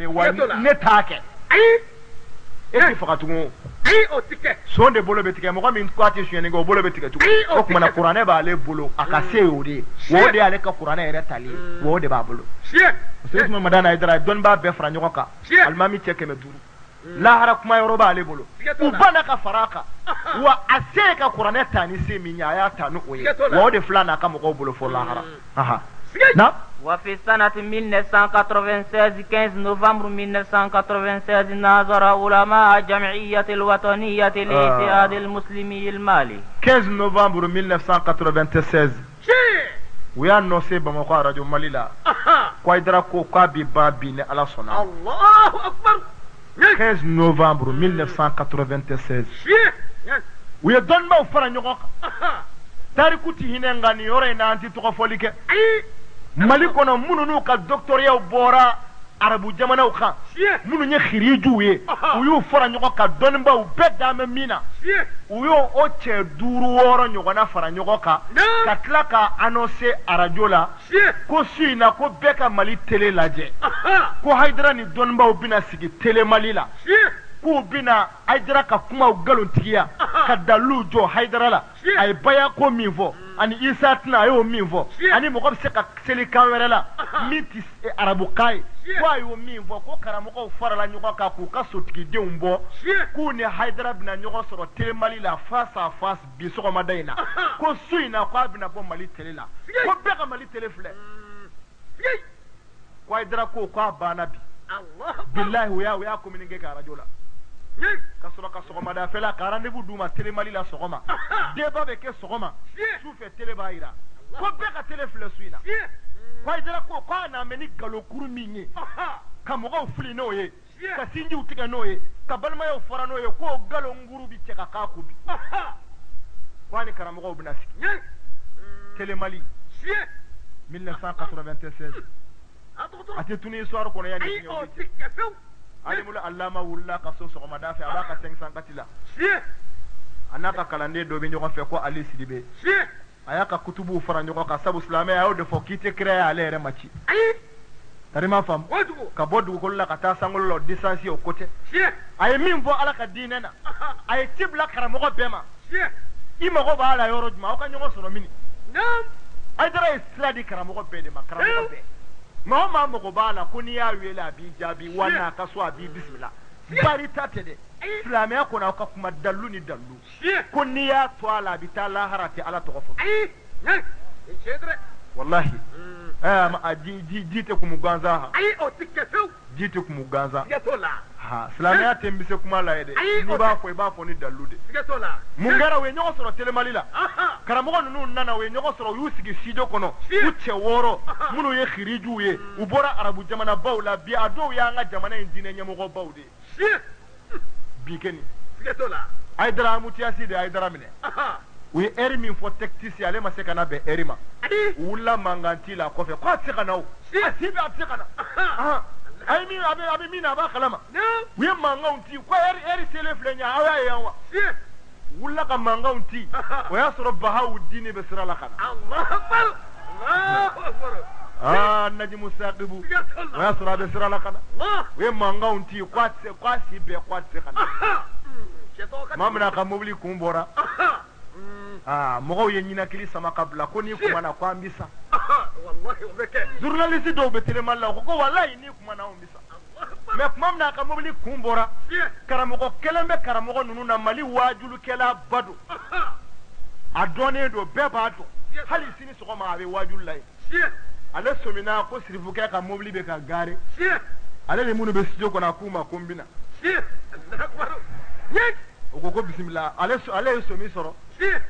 ne take eti fakatugo son de bolo betike mo min kwati shuyene go bolo betike tu o kuma na qur'ane ba le bolo akase ode wo de ale ka qur'ane ere tali wo de ba bolo sai kuma madana idara don ba be fra nyoko ka almami cheke me duru la hara kuma yoro ba le bolo u bana ka faraka wa ase ka qur'ane tani se minya ya tanu oye wo de flana ka mo go bolo fo la hara aha na وفي سنة 1996 15 نوفمبر 1996 ناظر علماء جمعية الوطنية لإتحاد المسلمي المالي 15 نوفمبر 1996 ويا نوسي بمقا راديو ماليلا كويدرا كو كابي بابين على صنع الله أكبر 15 نوفمبر 1996 ويا دون ما فرانيوكا تاريكوتي هنغاني يورينا انتي توفوليكي mali kono mununu ka doctoria bora arabu jamana u kan munu nye khiriju ye u yu fara nyogo ka donba u bedame mina u yo o che duru woro nyogo na fara nyogo ka tla ka annoncer arajo la ko suina ko beka mali tele laje ko haidra ni donba u bina sigi tele mali la ko bina haidra ka kuma u galontigiya ka dalu jo haidra la ay baya ko minfo ani isa tna yo minfo ani mo ko se ka seli kamera la miti arabu kai ko ayo minfo ko karamo ko farala nyuko ka ku ka sotigi de umbo ku ne haidra bina nyuko soro tele mali la face à face bi so ko madaina ko suina ko bina bo mali tele la ko be ka mali tele fle ko haidra ko bana bi Allah billahi ya ko mininge ka rajola kasoro ka sogoma da fela ka rendez-vous duma tele mali la sogoma débat be ke sogoma soufe tele baira ko be ka tele fle suina ko idara ko na meni galo kuru minye ka mo ko fuli no ye ka sinji utiga no ye ka balma yo fara no ye ko galo nguru bi cheka ka kubi ko ni karamo ko bina siki tele mali 1996 ate tuni histoire ko na yani ali mula allama wulla ka so so ma dafa abaka 500 katila anaka kalande do be nyoko fe ko ali sidibe ayaka kutubu fara nyoko ka sabu islamé ayo de fo kite créer ale re machi tarima fam ka bodu ko la ka ta sangol lo distance o côté ay min vo ala ka dinena ay tibla karamo ko bema ima ko bala yoro juma o ka nyoko so mini nam ay dara isladi karamo ko be de ma karamo ko be mama moko bala kuni ya wela bi jabi wana kaswa bi bismillah bari tatede islam ya kona ka kuma dallu ni dallu kuni ya twala bi tala harati ala togofo wallahi ma jite kumuganza ha o tikefu jite kumuganza gatola ha islam ya tembise kuma la yede ni ba fo ni dallu de gatola mungara we nyoko soro tele malila karamo nunu nana we nyoko soro yusigi sido kono uche woro munu ye khiriju ye ubora arabu jamana bawla bi ado ya nga jamana indine nyamo go bawde bikeni gatola aidara mutiasi de aidara mine we eri min fo tactisi ale maseka na be erima wula manganti la kofe ko tsika nawo asibe atsika na ay mi abi mina ba kalama we manganti ko eri sele flenya awa yawa wula ka manganti wa yasru bahauddin bisra la kana Allah akbar Allah akbar najmu saqibu wa yasru bisra la kana we manganti kwasi be kwatse kana mamna ka mobili kumbora mogo ye nyina kili sama kabla ko ni kuma na kwambisa wallahi ubeke journaliste do betele malla ko wallahi ni kuma na umbisa me kuma na ka mobili kumbora karamogo kelembe karamogo nunu na mali wajulu kela badu adone do beba do hali sini so ma abe wajulu lai ale somina ko sirifuke ka mobili be ka gare ale le munu be studio ko na kuma kombina ko bismillah ale somi soro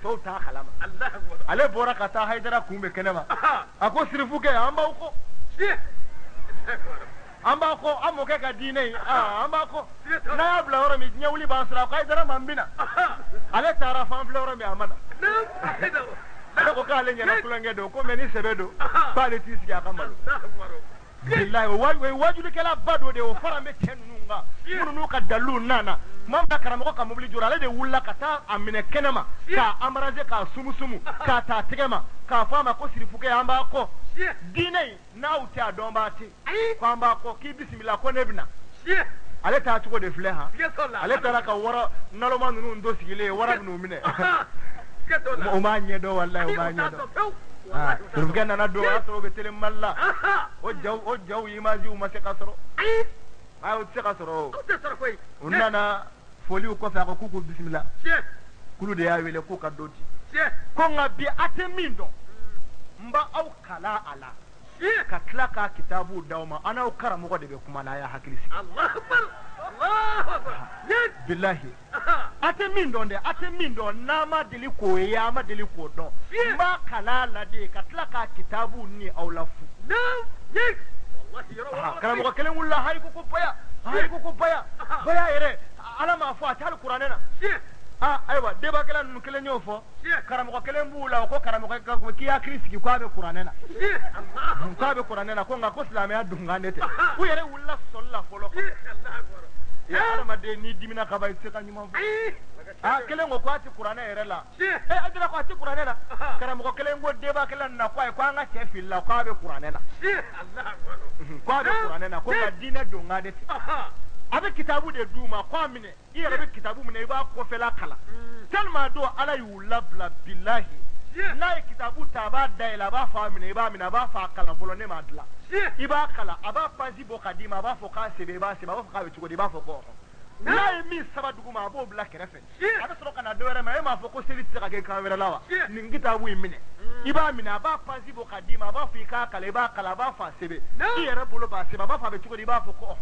to ta khalama Allah akbar ale bora kata haidara kumbe kenema ako sirifuke amba ko amoke ka dine amba ko na abla ora mi nyawli basra ko haidara mambina ale tara fam flora mi amana ale ko kale nyana kulenge do ko meni sebedo pale tisi ya kamalo billahi wajulu kala bado de o farambe tenunga munu ka dalu nana mamba karamo ka mobili jura ale de wulla kata amine kenema ka amaraje ka sumusumu ka ta tegema k'a fɔ a ma ko sirifuke an b'a kɔ Siya. diinɛ in n'aw tɛ a dɔn b'a tɛ Ayi. ko an b'a kɔ k'i bisimila ko ne bɛna Siya. ale taa cogo de filɛ han Siga t'o la. ale taara ka wara naloma ninnu to sigilen ye wara bɛn'u minɛ Siga t'o la. o m'a ɲɛdɔn walahi o Ayi, m'a o t'a ɲɛdɔn dɔn pewu. Wallahi, o t'a dɔn. sirifukɛ nana don o y'a sɔrɔ o bɛ tele mali la Aha. o jaw imajiw ma se ka sɔrɔ Ayi. o tɛ se ka sɔrɔ o Aw tɛ sɔrɔ koyi. u nana foliw kɔfɛ a ko k'u k'u bisimila Siya. kulu de y'a wele k'u ka dɔ di Siya. ko nka bi a tɛ min dɔn n b'a aw kala a la Siya. ka tila k'a kitabu d'aw ma an n'aw karamɔgɔ de bɛ kuma na a y'a hakili sigi Allahu Akbar. Allahu Akbar. Yes. bilahi Aha. a tɛ min dɔn dɛ a tɛ min dɔn n'a ma deli k'o ye a ma deli k'o dɔn Fiye. n b'a kala a la de ka tila k'a kitabu ni aw la fu No. Yes. Wallahi, yɔrɔ wɛrɛ karamɔgɔ kelen wulila hari ko baya hari ko baya baya yɛrɛ ala m'a fɔ a tɛ hali kuranɛ na Siya. ayiwa debakɛla ninnu kelen y'o fɔ Siya. karamɔgɔ kelen b'u la o ko karamɔgɔ k'i hakili sigi k'a bɛ kuranɛ na Siya. Allahu k'a bɛ kuranɛ na ko nka ko silamɛya dunkan de tɛ u yɛrɛ wulila sɔli la fɔlɔ Siya. Allahu Akbar. adamaden n'i dimina ka ban i tɛ se ka ɲuman fɔ Ayi. kelen ko k'a tɛ kuranɛ yɛrɛ la Siya. a dira ko a tɛ kuranɛ na Aha. karamɔgɔ kelen ko debakɛla nin na ko ayi ko an ka cɛ fili la k'a bɛ kuranɛ na Siya. Allahu Akbar. k'a bɛ kuranɛ na ko nka diinɛ dunkan de tɛ Aha. a bɛ kitabu de d'u ma k'a minɛ i yɛrɛ bɛ kitabu minɛ i b'a kɔfɛla kalan tellement don ala y'u labila bilahi Siya. n'a ye kitabu ta a b'a dayɛlɛ a b'a fɔ a minɛ i b'a minɛ a b'a fɔ a kalan fɔlɔ ne m'a dilan Siya. i b'a kalan a b'a pasi bɔ k'a d'i ma a b'a fɔ k'a sɛbɛn i b'a sɛbɛn a b'a fɔ k'a bɛ cogo di i b'a fɔ ko n'a ye min saba dugu ma a b'o bila kɛrɛfɛ a bɛ sɔrɔ ka na dɔ wɛrɛ ma e m'a fɔ ko seli tɛ se ka kɛ kan wɛrɛ la wa nin kitabu in minɛ i b'a minɛ a b'a pasi bɔ k'a d'i ma a b'a fɔ i k'a kalan i b'a kalan a b'a fɔ a sɛbɛn i yɛrɛ bolo b'a sɛbɛn a b'a fɔ a bɛ cogo di i b'a fɔ ko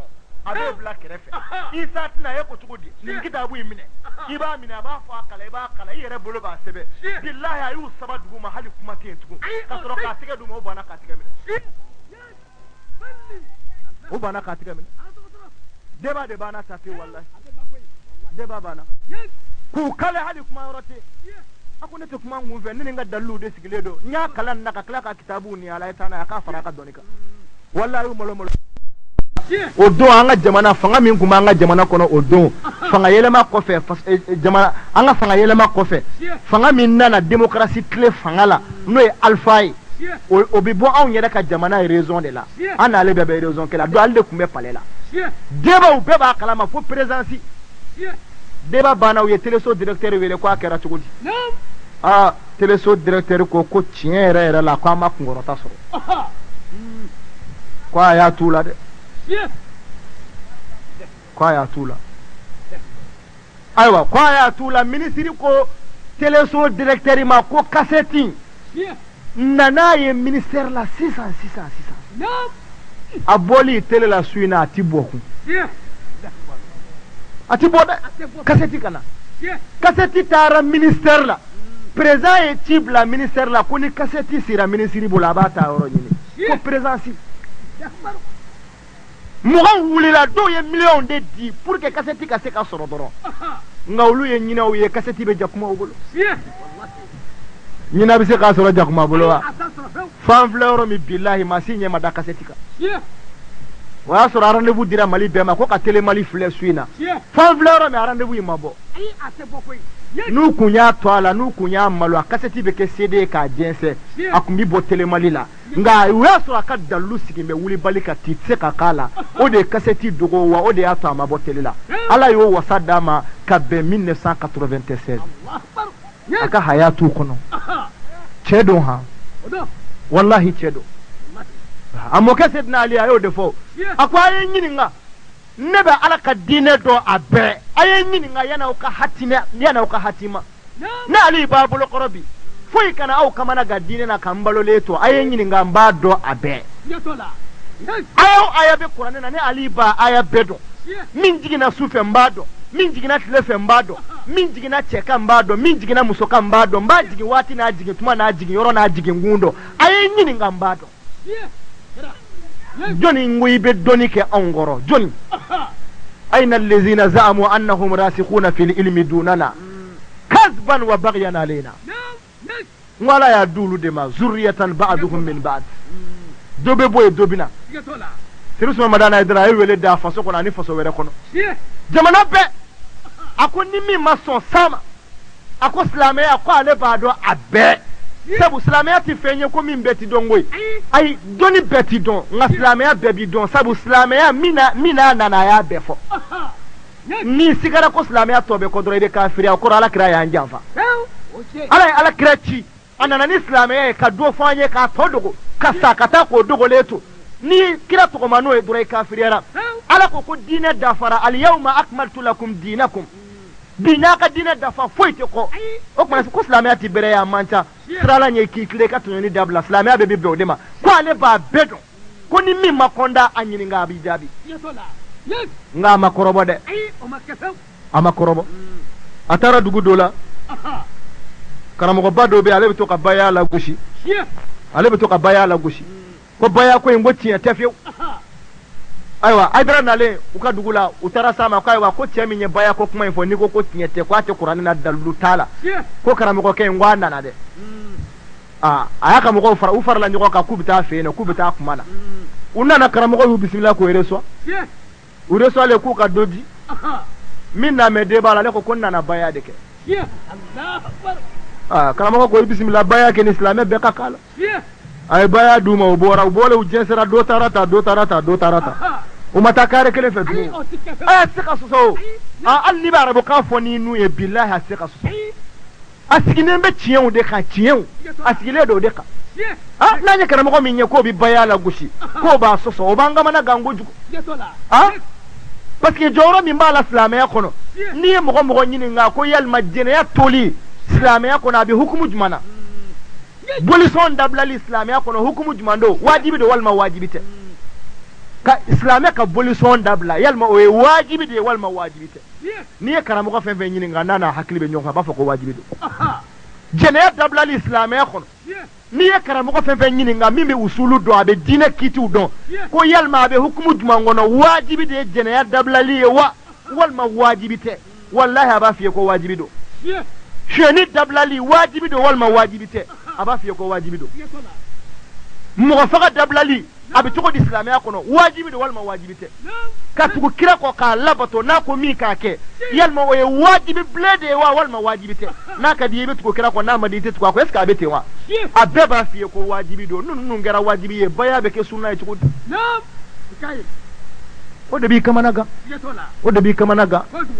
a b'o bila kɛrɛfɛ isa tɛna e ko cogo di nin kitabu in minɛ i b'a minɛ a b'a fɔ a kalan i b'a kalan i yɛrɛ bolo b'a sɛbɛn bilahi a y'u saba dugu ma hali kuma tɛ yen tugun ka sɔrɔ k'a tɛgɛ d'u ma o banna k'a tɛgɛ minɛ o banna k'a tɛgɛ minɛ deba de banna tafe wallahi deba banna k'u kale hali kuma yɔrɔ tɛ a ko ne tɛ kuma mun fɛ ne ni n ka daliluw de sigilen don n y'a kalan nin na ka tila ka kitabu ni ala ye taa n'a ye a k'a fara a ka dɔnni kan wallahi a y'u malo o don an ka jamana fanga min tun b'an ka jamana kɔnɔ o don fanga yɛlɛma kɔfɛ jamana an ka fanga yɛlɛma kɔfɛ fanga min nana démocratie tile fanga la n'o ye Alpha ye o bɛ bɔ anw yɛrɛ ka jamana ye raison de la an n'ale bɛɛ bɛ raison kɛ la don ale de tun bɛ palais la debaw bɛɛ b'a kalama fo présidence deba banna u ye téléso directeur wele ko a kɛra cogo di téléso directeur ko tiɲɛ yɛrɛ yɛrɛ la ko an ma kunkɔrɔta sɔrɔ ko a y'a t'u la dɛ ko a y'a t'u la ayiwa ko a y'a t'u la minisiri ko téléso directeur ma ko kasɛti nan'a ye ministère la sisan a bɔli télé la su in na a ti bɔ kun a ti bɔ dɛ kasɛti ka na kasɛti taara ministère la président ye ci bila ministère la ko ni kasɛti sera minisiri bolo a b'a ta yɔrɔ ɲini ko présidence mɔgɔw wulila dɔw ye miliyɔnw de di pour que kasɛti ka se ka sɔrɔ dɔrɔn nka olu ye ɲinɛw ye kasɛti bɛ jakumaw bolo ɲina bɛ se k'a sɔrɔ jakuma bolo wa fan filɛ yɔrɔ min bilahi maa si ɲɛ ma da kasɛti kan o y'a sɔrɔ rendez-vous dira Mali bɛɛ ma ko ka télé Mali filɛ su in na fan filɛ yɔrɔ min rendez-vous in ma bɔ n'u kun y'a to a la n'u kun y'a malo a kasɛti bɛ kɛ CD ye k'a jɛnsɛn a kun bi bɔ télé Mali la nka o y'a sɔrɔ a ka dalilu sigi mɛ wulibali ka ti se ka k'a la o de ye kasɛti dogo wa o de y'a to a ma bɔ télé la ala y'o wasa d'a ma ka bɛn 1996 a ka haya t'u kɔnɔ cɛ don han wallahi cɛ don a mɔkɛ Seydina Ali a y'o de fɔ a ko a ye ɲininka ne bɛ ala ka diinɛ dɔn a bɛɛ a ye ɲininka yan'aw ka hatima ne Ali b'a bolo kɔrɔ bi foyi kana aw kamana ga diinɛ na ka n balolen to a ye ɲininka n b'a dɔn a bɛɛ aya o aya bɛ kuranɛ na ne Ali b'a aya bɛɛ dɔn min jiginna su fɛ n b'a dɔn min jiginna tile fɛ n b'a dɔn min jiginna cɛ kan n b'a dɔn min jiginna muso kan n b'a dɔn n b'a jigin waati n'a jigin tuma n'a jigin yɔrɔ n'a jigin kun dɔn a ye ɲininka n b'a dɔn jɔnni n ko i bɛ dɔnni kɛ anw kɔrɔ jɔnni ayna allazina za'amu annahum rasikhuna fil ilmi dunana kazban wa baghyan alayna n ko ala y'a di olu de ma zurriyatan ba'duhum min ba'd dɔ bɛ bɔ yen dɔ bɛ na Siri Usman Madana Aidara a ye wele da faso kɔnɔ ani faso wɛrɛ kɔnɔ jamana bɛɛ a ko ni min ma sɔn sa ma a ko silamɛya ko ale b'a dɔn a bɛɛ sabu silamɛya ti fɛn ye ko min bɛɛ ti dɔn koyi ayi dɔnni bɛɛ ti dɔn nka silamɛya bɛɛ bi dɔn sabu silamɛya min n'a nana a y'a bɛɛ fɔ ni sigara ko silamɛya tɔ bɛ kɔ dɔrɔn i bɛ kafiriya o kɔrɔ ala kira y'an janfa ala ye ala kira ci a nana ni silamɛya ye ka dɔ fɔ an ye k'a tɔ dogo ka sa ka taa k'o dogolen to ni kira tɔgɔma n'o ye dɔrɔn i kafiriyara ala ko diinɛ dafara aliyawma akmaltu lakum diinakum bi n'a ka diinɛ dafa foyi tɛ kɔ o tuma ko silamɛya ti bɛrɛ ye a man ca sirala ɲɛ k'i tile ka tɔɲɔni dabila silamɛya bɛɛ bi bɛn o de ma ko ale b'a bɛɛ dɔn ko ni min ma kɔnda a ɲininka a b'i jaabi nka a ma kɔrɔbɔ dɛ a ma kɔrɔbɔ a taara dugu dɔ la karamɔgɔba dɔ bɛ yen ale bɛ to ka baya lagosi ko baya ko in ko tiɲɛ tɛ fiyewu ayiwa Ayidara nalen u ka dugu la u taara s'a ma ko ayiwa ko cɛ min ye baya ko kuma in fɔ n'i ko tiɲɛ tɛ ko a tɛ kuranɛ na dalilu t'a la ko karamɔgɔkɛ in ko a nana dɛ a y'a ka mɔgɔw fara u farala ɲɔgɔn kan k'u bɛ taa fɛ yen nɔ k'u bɛ taa kuma na u nana karamɔgɔ y'u bisimila k'o reçoit u reçoit k'u ka dɔ di min na mɛ den b'a la ale ko n nana baya de kɛ karamɔgɔ ko i bisimila baya kɛ ni silamɛ bɛɛ ka k'a la a ye baya d'u ma u bɔra u bɔlen u jɛnsɛra dɔ taara ta u ma taa kare kelen fɛ tugun a tɛ se ka sɔsɔ o hali n'i bɛ arabukan fɔ n'i nu ye bilahi a tɛ se ka sɔsɔ a sigilen bɛ tiɲɛw de kan a sigilen don o de kan n'a ye karamɔgɔ min ye k'o bɛ baya la gosi k'o b'a sɔsɔ o b'an kamana gan kojugu parce que jɔyɔrɔ min b'a la silamɛya kɔnɔ n'i ye mɔgɔ ɲininka ko yalima jɛnɛya toli silamɛya kɔnɔ a bɛ hukumu jumɛn na bolisɔn dabilali silamɛya kɔnɔ hukumu jumɛn don wajibi don walima wajibi tɛ ka silamɛ ka bolisɔn dabila yalima o ye wajibi de ye walima wajibi tɛ n'i ye karamɔgɔ fɛn fɛn ɲininka n'a n'a hakili bɛ ɲɔgɔn kan a b'a fɔ ko wajibi don jɛnɛya dabilali silamɛya kɔnɔ n'i ye karamɔgɔ fɛn fɛn ɲininka min bɛ usulu dɔn a bɛ diinɛ kiitiw dɔn ko yalima a bɛ hukumu jumɛn kɔnɔ wajibi de ye jɛnɛya dabilali ye wa walima wajibi tɛ walahi a b'a f'i ye ko wajibi don suyɛni dabilali wajibi don walima wajibi tɛ a b'a f'i ye ko wajibi don mɔgɔ faga dabilali a bɛ cogo di silamɛya kɔnɔ wajibi don walima wajibi tɛ ka tugu kira kɔ k'a labato n'a ko min k'a kɛ yalima o ye wajibi bilen de ye wa walima wajibi tɛ n'a ka di i bɛ tugu kira kɔ n'a ma di i tɛ tugu a kɔ est ce que a bɛ ten wa a bɛɛ b'a f'i ye ko wajibi don ninnu kɛra wajibi ye baya bɛ kɛ sunna ye cogo di o de b'i kamana gan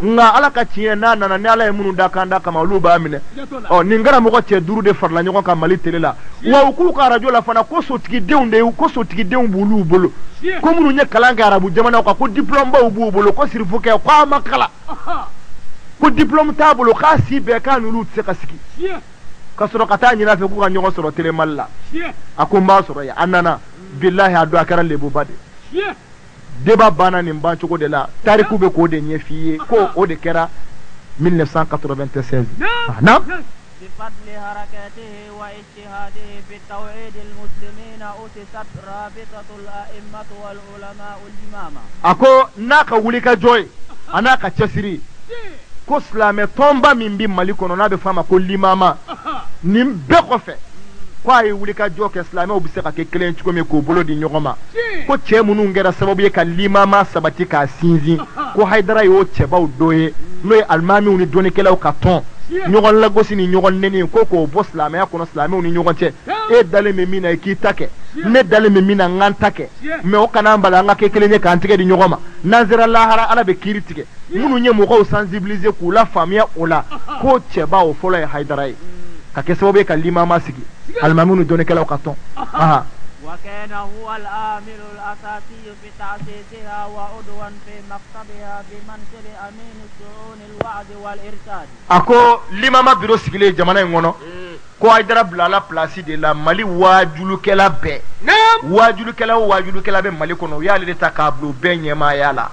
nka ala ka tiɲɛ n'a nana ni ala ye minnu da kan da kama olu b'a minɛ nin karamɔgɔ cɛ 5 de farala ɲɔgɔn kan Mali télé la wa u k'u ka arajo la fana ko sotigidenw b'olu bolo ko minnu ye kalan kɛ arabu jamanaw kan ko diplôme baw b'u bolo ko sirifukɛ ko a ma kalan ko diplôme t'a bolo k'a si bɛɛ k'a n'olu tɛ se ka sigi ka sɔrɔ ka taa ɲin'a fɛ k'u ka ɲɔgɔn sɔrɔ télé Mali la a ko n b'a sɔrɔ yan a nana bilahi a don a kɛra lebuba de débat banna nin bancogo de la tariku bɛ k'o de ɲɛf'i ye ko o de kɛra 1996 بفضل حركته واجتهاده في توحيد المسلمين أسست رابطة الأئمة والعلماء الإمامة ako n'a ka wuli ka jɔ ye a n'a ka cɛsiri ko silamɛ tɔnba min bɛ Mali kɔnɔ n'a bɛ f'a ma ko limama nin bɛɛ kɔfɛ ko a ye wuli ka jɔ kɛ silamɛw bɛ se ka kɛ kelen cogo min k'o bolo di ɲɔgɔn ma ko cɛ minnu kɛra sababu ye ka limama sabati k'a sinsin ko Hayidara y'o cɛbaw dɔ ye n'o ye alimamiw ni dɔnnikɛlaw ka tɔn ɲɔgɔn lagosi ni ɲɔgɔn nɛni ko k'o bɔ silamɛya kɔnɔ silamɛw ni ɲɔgɔn cɛ e dalen bɛ min na i k'i ta kɛ ne dalen bɛ min na n ka n ta kɛ mɛ o kana an bali an ka kɛ kelen ye k'an tigɛ di ɲɔgɔn ma n'an sera lahara ala bɛ kiiri tigɛ minnu ye mɔgɔw sensibiliser k'u la faamuya o la ko cɛba o fɔlɔ ye Hayidara ye ka kɛ sababu ye ka limama sigi alimamiw ni dɔnnikɛlaw ka tɔn وكان هو العامل الأساسي في تأسيسها وعضوا في مكتبها بمنصب أمين الشؤون الوعد والإرشاد. ako limama biro sigilen jamana in kɔnɔ ko Hayidara bilala place de la Mali waajulukɛla bɛɛ waajulukɛla o waajulukɛla bɛ Mali kɔnɔ u y'ale de ta k'a bila u bɛɛ ɲɛmaaya la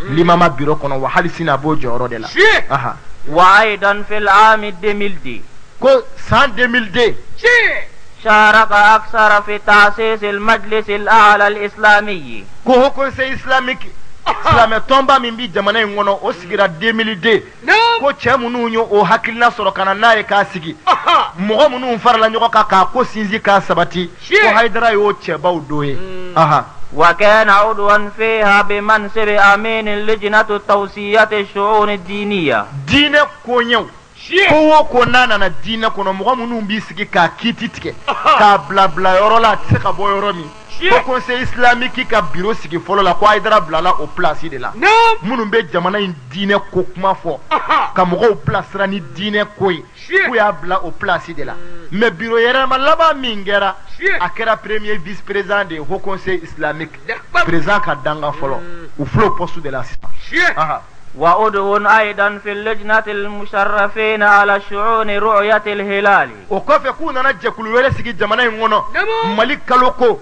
limama biro kɔnɔ wa hali sini a b'o jɔyɔrɔ de la وأيضا في العام 2002 ko san 2002 شارك أكثر في تأسيس المجلس الأعلى الإسلامي ko ho conseil islamique silamɛ tɔnba min bi jamana in kɔnɔ o sigira 2002 ko cɛ minnu ye o hakilina sɔrɔ ka na n'a ye k'a sigi mɔgɔ minnu farala ɲɔgɔn kan k'a ko sinsin k'a sabati ko Hayidara y'o cɛbaw dɔ ye وكان عضوا فيها بمنصب أمين لجنة توصية الشؤون الدينية diinɛ koɲɛw ko ko nana na dina kono mo mun bi sigi ka kititike ka bla bla yoro la tse ka bo yoro mi ko conseil islamique ka bureau sigi folo la ko Haidara blala au place de la munun be jamana in dine ko kuma fo ka mo ko place ra ni dine koy ko ya bla au place de la mais bureau yere ma laba mingera akera premier vice président de haut conseil islamique président ka danga folo ou flo poste de l'assistant وأدعو أيضا في اللجنة المشرفين على شؤون رؤية الهلال وكيف يكون أنا جكول ولسك جمانا ينغنو مالك كالوكو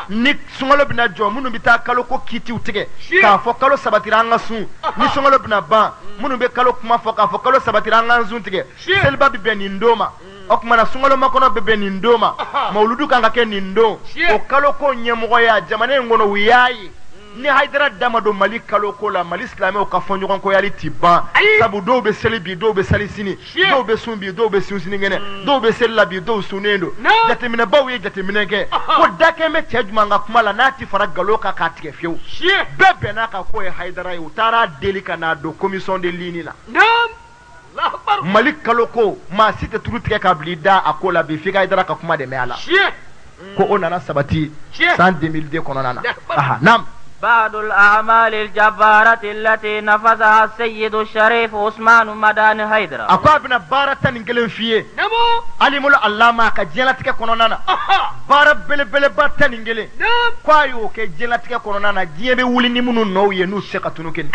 نيك سونغلو بنا جو منو بتا كالوكو كيتي وتيكي كافو كالو سباتيران سون ني سونغلو بنا با منو بي كالوكو ما فو كافو كالو سباتيران سون تيكي سيلبا بي نindoma okmana sungalo makono bebe nindoma mauludu kanga ke nindo o kaloko nyemogo ya jamana ngono wiyayi ni Haidara damado mali kaloko la mali islamé o ka fo nyogon ko yali tiban sabu do be selibi do be salisini do be sumbi do be sunsini ngene do be sellabi do sunendo jatemina bawi jatemina ke ko dake me tejuma nga kumala nati fara galoka ka tike fiu bebe na ka ko Haidara yu tara delika na do commission de ligne la malik kaloko ma site turutike ka blida akola be fika Haidara ka kuma de me ala ko onana sabati 2002 kono nana nam بعض الأعمال الجبارة التي نفذها السيد الشريف عثمان مدان هيدرا أقابنا بارة ننقلن فيه نمو علم الله ما كجلتك كونانا بارة بل بل بارة ننقلن كوايو كجلتك كونانا جيبي ولي نمونو نو ينو سيقاتونو كن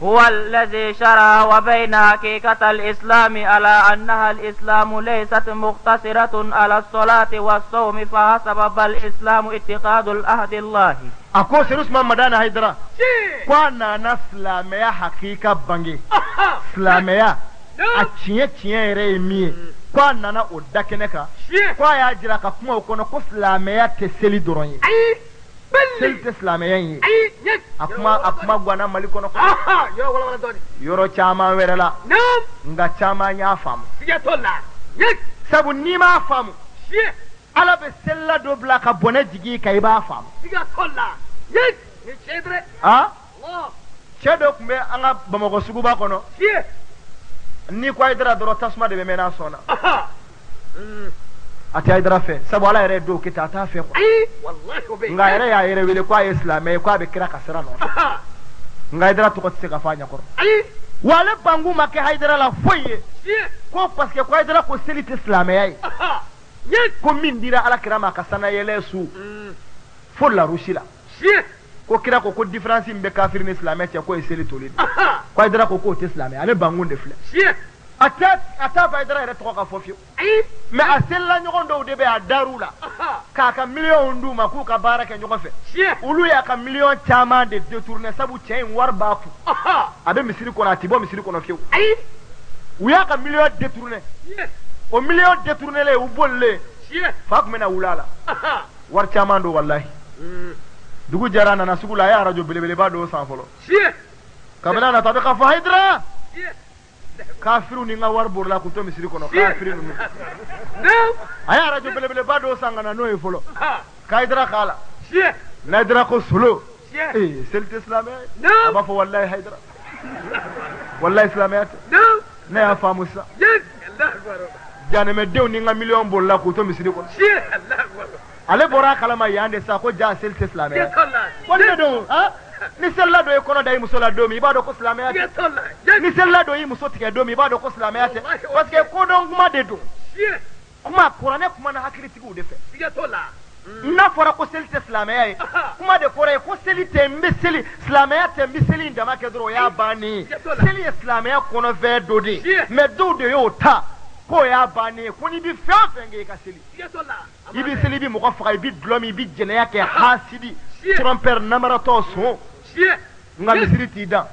هو الذي شرع وبين حقيقة الإسلام على أنها الإسلام ليست مقتصرة على الصلاة والصوم فحسب بل الإسلام اتقاد الأهد الله أكو سيروس ما مدانا هيدرا كوانا نسلاميا حقيقة بانجي سلاميا أتشيه تشيه ريمي كوانا نا أدكنكا كوايا جراكا كما وكونا كو سلاميا تسلي دروني سلت سلاميا akuma gwana malikono ko yo wala doni yoro chama werela nga chama nya famu siya tolla sabu ni ma famu ala be sella do blaka bone jigi kay ba famu siya tolla ni chedre Allah chedo kumbe anga bamako sugu ba kono ni ko Haidara doro tasma de be mena sona ati Haidara fe sabu ala yere do kita ta fe ko wallahi ko be nga yere ya yere wele kwa islamé kwa be kira kasara no nga Haidara to ko tse ka fanya ko wala bangu make Haidara la foye ko parce que ko Haidara ko selite islamé ay ko min dira ala kira ma kasana yele su fo la rushila ko kira ko différence mbe kafir ni islamé te ko selite tolid ko Haidara ko islamé ale bangu de fle ata Haidara yere to ka fofio mais a sella nyogon do de be a darula ka million nduma ku ka baraka nyogo fe ulu ya ka million chama de détourner sabu chain war bafu abe misiri ko na tibo misiri ko no fiu uya ka million détourner o million détourner le ubolle fa ko mena ulala war chama do wallahi dugu jarana na sugula ya radio belebele ba do san folo kabela na tabe ka fa Haidara kafiru ni nga war borla ko to misiri kono kafiru no aya radio bele bado sangana no e folo Haidara khala Haidara ko solo selte islamé aba fo wallahi Haidara wallahi islamé na ya famu sa jana me dew ni nga million borla ko to misiri kono ale bora kala ma yande sa ko ja selte islamé wonde do ni sella do kono dai musola do mi bado ko islamé ni sella do yi muso tike do mi bado ko islamé parce que ko don kuma de do kuma qur'ane kuma na hakiri tigu de fe na fora ko selite islamé kuma de kore ko selite mbeseli islamé tembi seli ndama ke dro ya bani seli islamé kono ve do de me do de yo ta ko ya bani ko ni bi fenge ka seli ibi seli bi mo ko fa bi dlomi bi jene ya ke hasidi tromper namarato so nga misiri tida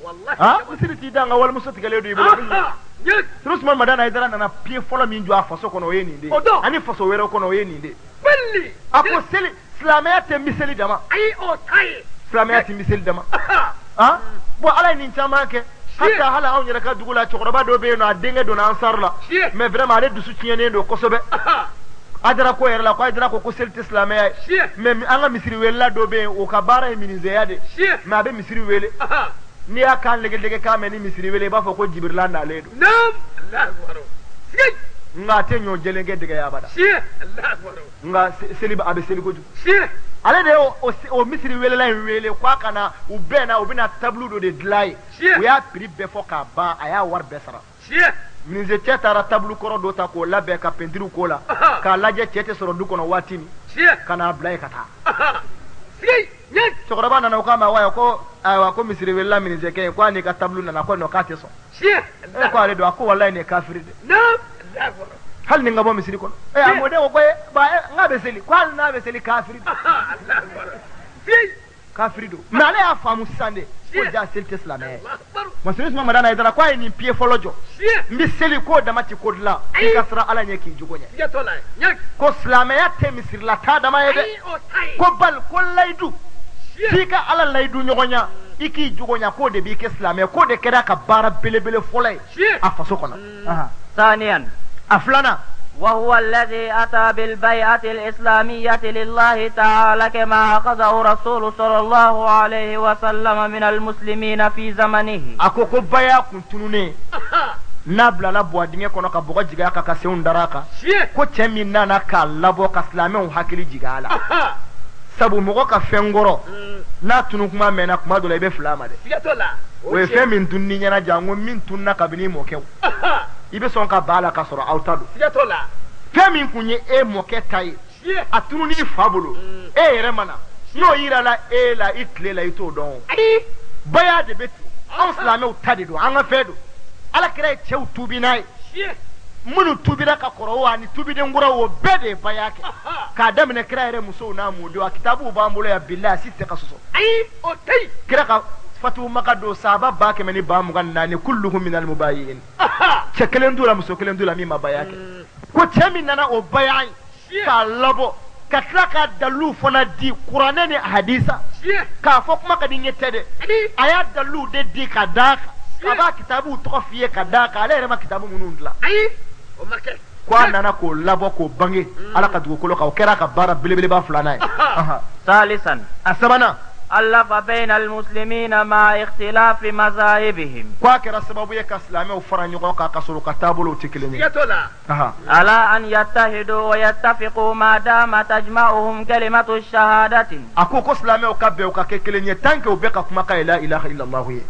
wallahi misiri tida nga wal muso tigale do ibolo Usman madana Haidara na pie folo min jo afaso kono yeni de ani faso were kono yeni de belli ako seli islamiyate miseli dama o tai islamiyate miseli dama bo ala ni chama ke hatta hala on yera ka dugula chokoro ba do be no adenge do na ansarla mais vraiment ale dusu tiene do kosobe Haidara ko yera la ko Haidara ko selite islamé mais anga misiri wela do be o ka bara minise yade mais abe misiri wele ni y'a kan lege k'a mɛn ni misiri wele i b'a fɔ ko jibirila nalen don Naam. Allah akbar. Sigi. nka a tɛ ɲɔ jɛlen kɛ dɛgɛ abada Sigi. Allah akbar. nka seli a bɛ seli kojugu Sigi. ale de ye o misiri welela in wele k'a ka na u bɛɛ na u bɛna tabulu dɔ de dilan ye Tiɲɛ. u y'a prix bɛɛ fɔ k'a ban a y'a wari bɛɛ sara Sigi. ministre cɛ taara tabulu kɔrɔ dɔ ta k'o labɛn ka peinture k'o la Aha. k'a lajɛ cɛ tɛ sɔrɔ du kɔnɔ waati min Sigi. ka n'a bila yen ka taa Sigi. Ɲɛ. cɛkɔrɔba nana o k'a ma wa ko ayiwa ko misiri welela ministre kɛ ko a n'i ka tabulu nana ko non k'a tɛ sɔn Sigi. e ko ale don a ko walayi nin ye kafiri de Naam. Allah akbar. hali ni n ka bɔ misiri kɔnɔ a mɔden ko n k'a bɛ seli ko hali n'a bɛ seli kafiri don Allah akbar. Sigi. kafiri don mais ale y'a faamu sisan de ko Tiɲɛ. ja seli tɛ silamɛ ye Allah akbar. masiri suma madana yedara ko a ye nin pied fɔlɔ jɔ Sigi. n bɛ seli k'o dama ti ko dilan i ka siran ala ɲɛ k'i jogo ɲɛ Sigi to la. Ɲɛ. ko silamɛya tɛ misirila taa dama ye dɛ Ayi o tai. ko bali ko layidu Sigi. f'i ka ala layidu ɲɔgɔn ɲa i k'i jogo ɲa k'o de b'i kɛ silamɛ k'o de kɛra ka baara belebele fɔlɔ ye Sigi. a faso kɔnɔ ثانيا a filanan وهو الذي أتى بالبيعة الإسلامية لله تعالى كما أخذه رسول صلى الله عليه وسلم من المسلمين في زمنه a ko baya kun tununen n'a bilala buwa dingɛ kɔnɔ ka bɔgɔ jigin a kan ka senw dar'a kan Sigi. ko cɛ min nana k'a labɔ ka silamɛw hakili jigin a la sabu mɔgɔ ka fɛn kɔrɔ n'a tunu kuma mɛnna kuma dɔ la i bɛ fila a ma dɛ Sigi to la. o ye fɛn min tununi ɲɛnaja n ko min tununa kabini i mɔkɛw i bɛ sɔn ka ban a la k'a sɔrɔ aw ta don Sigi to la. fɛn min kun ye e mɔkɛ ta ye Sigi. a tununi i fa bolo e yɛrɛ ma na n'o yirala e la i tile la i t'o dɔn o Ayi. baya de bɛ ten anw silamɛw ta de don an ka fɛn don alakira ye cɛw tuubi n'a ye Sigi. minnu tuubira ka kɔrɔ o ani tuubiden kuraw o bɛɛ de ye baya kɛ k'a daminɛ kira yɛrɛ musow n'a mɔdenw a kitabuw b'an bolo yan bilahi a si tɛ ka sɔsɔ Ayi o tai. kira ka fatu maka don sahaba 124 kulluhum minal mubayyin cɛ kelen t'u la muso kelen t'u la min ma baya kɛ ko cɛ min nana o baya ye k'a labɔ ka tila ka dalilu fana di kuranɛ ni hadisa Sigi. k'a fɔ kuma ka di ɲɛ tɛ dɛ Ayi. a y'a dalilu de di ka d'a kan a b'a kitabuw tɔgɔ f'i ye ka d'a kan ale yɛrɛ ma kitabu minnu dilan Ayi. O ma kɛ. ko a nana k'o labɔ k'o bange ala ka dugukolo kan o kɛra a ka baara belebeleba filanan ye ثالثا a sabanan ألف بين المسلمين مع اختلاف مذاهبهم ko a kɛra sababu ye ka silamɛw fara ɲɔgɔn kan ka sɔrɔ ka taabolow tɛ kelen ye Sigi to la. على أن يتحدوا ويتفقوا ما دام تجمعهم كلمة الشهادة a ko silamɛw ka bɛn u ka kɛ kelen ye tant que u bɛ ka kuma ka ye la ilaha illallah ye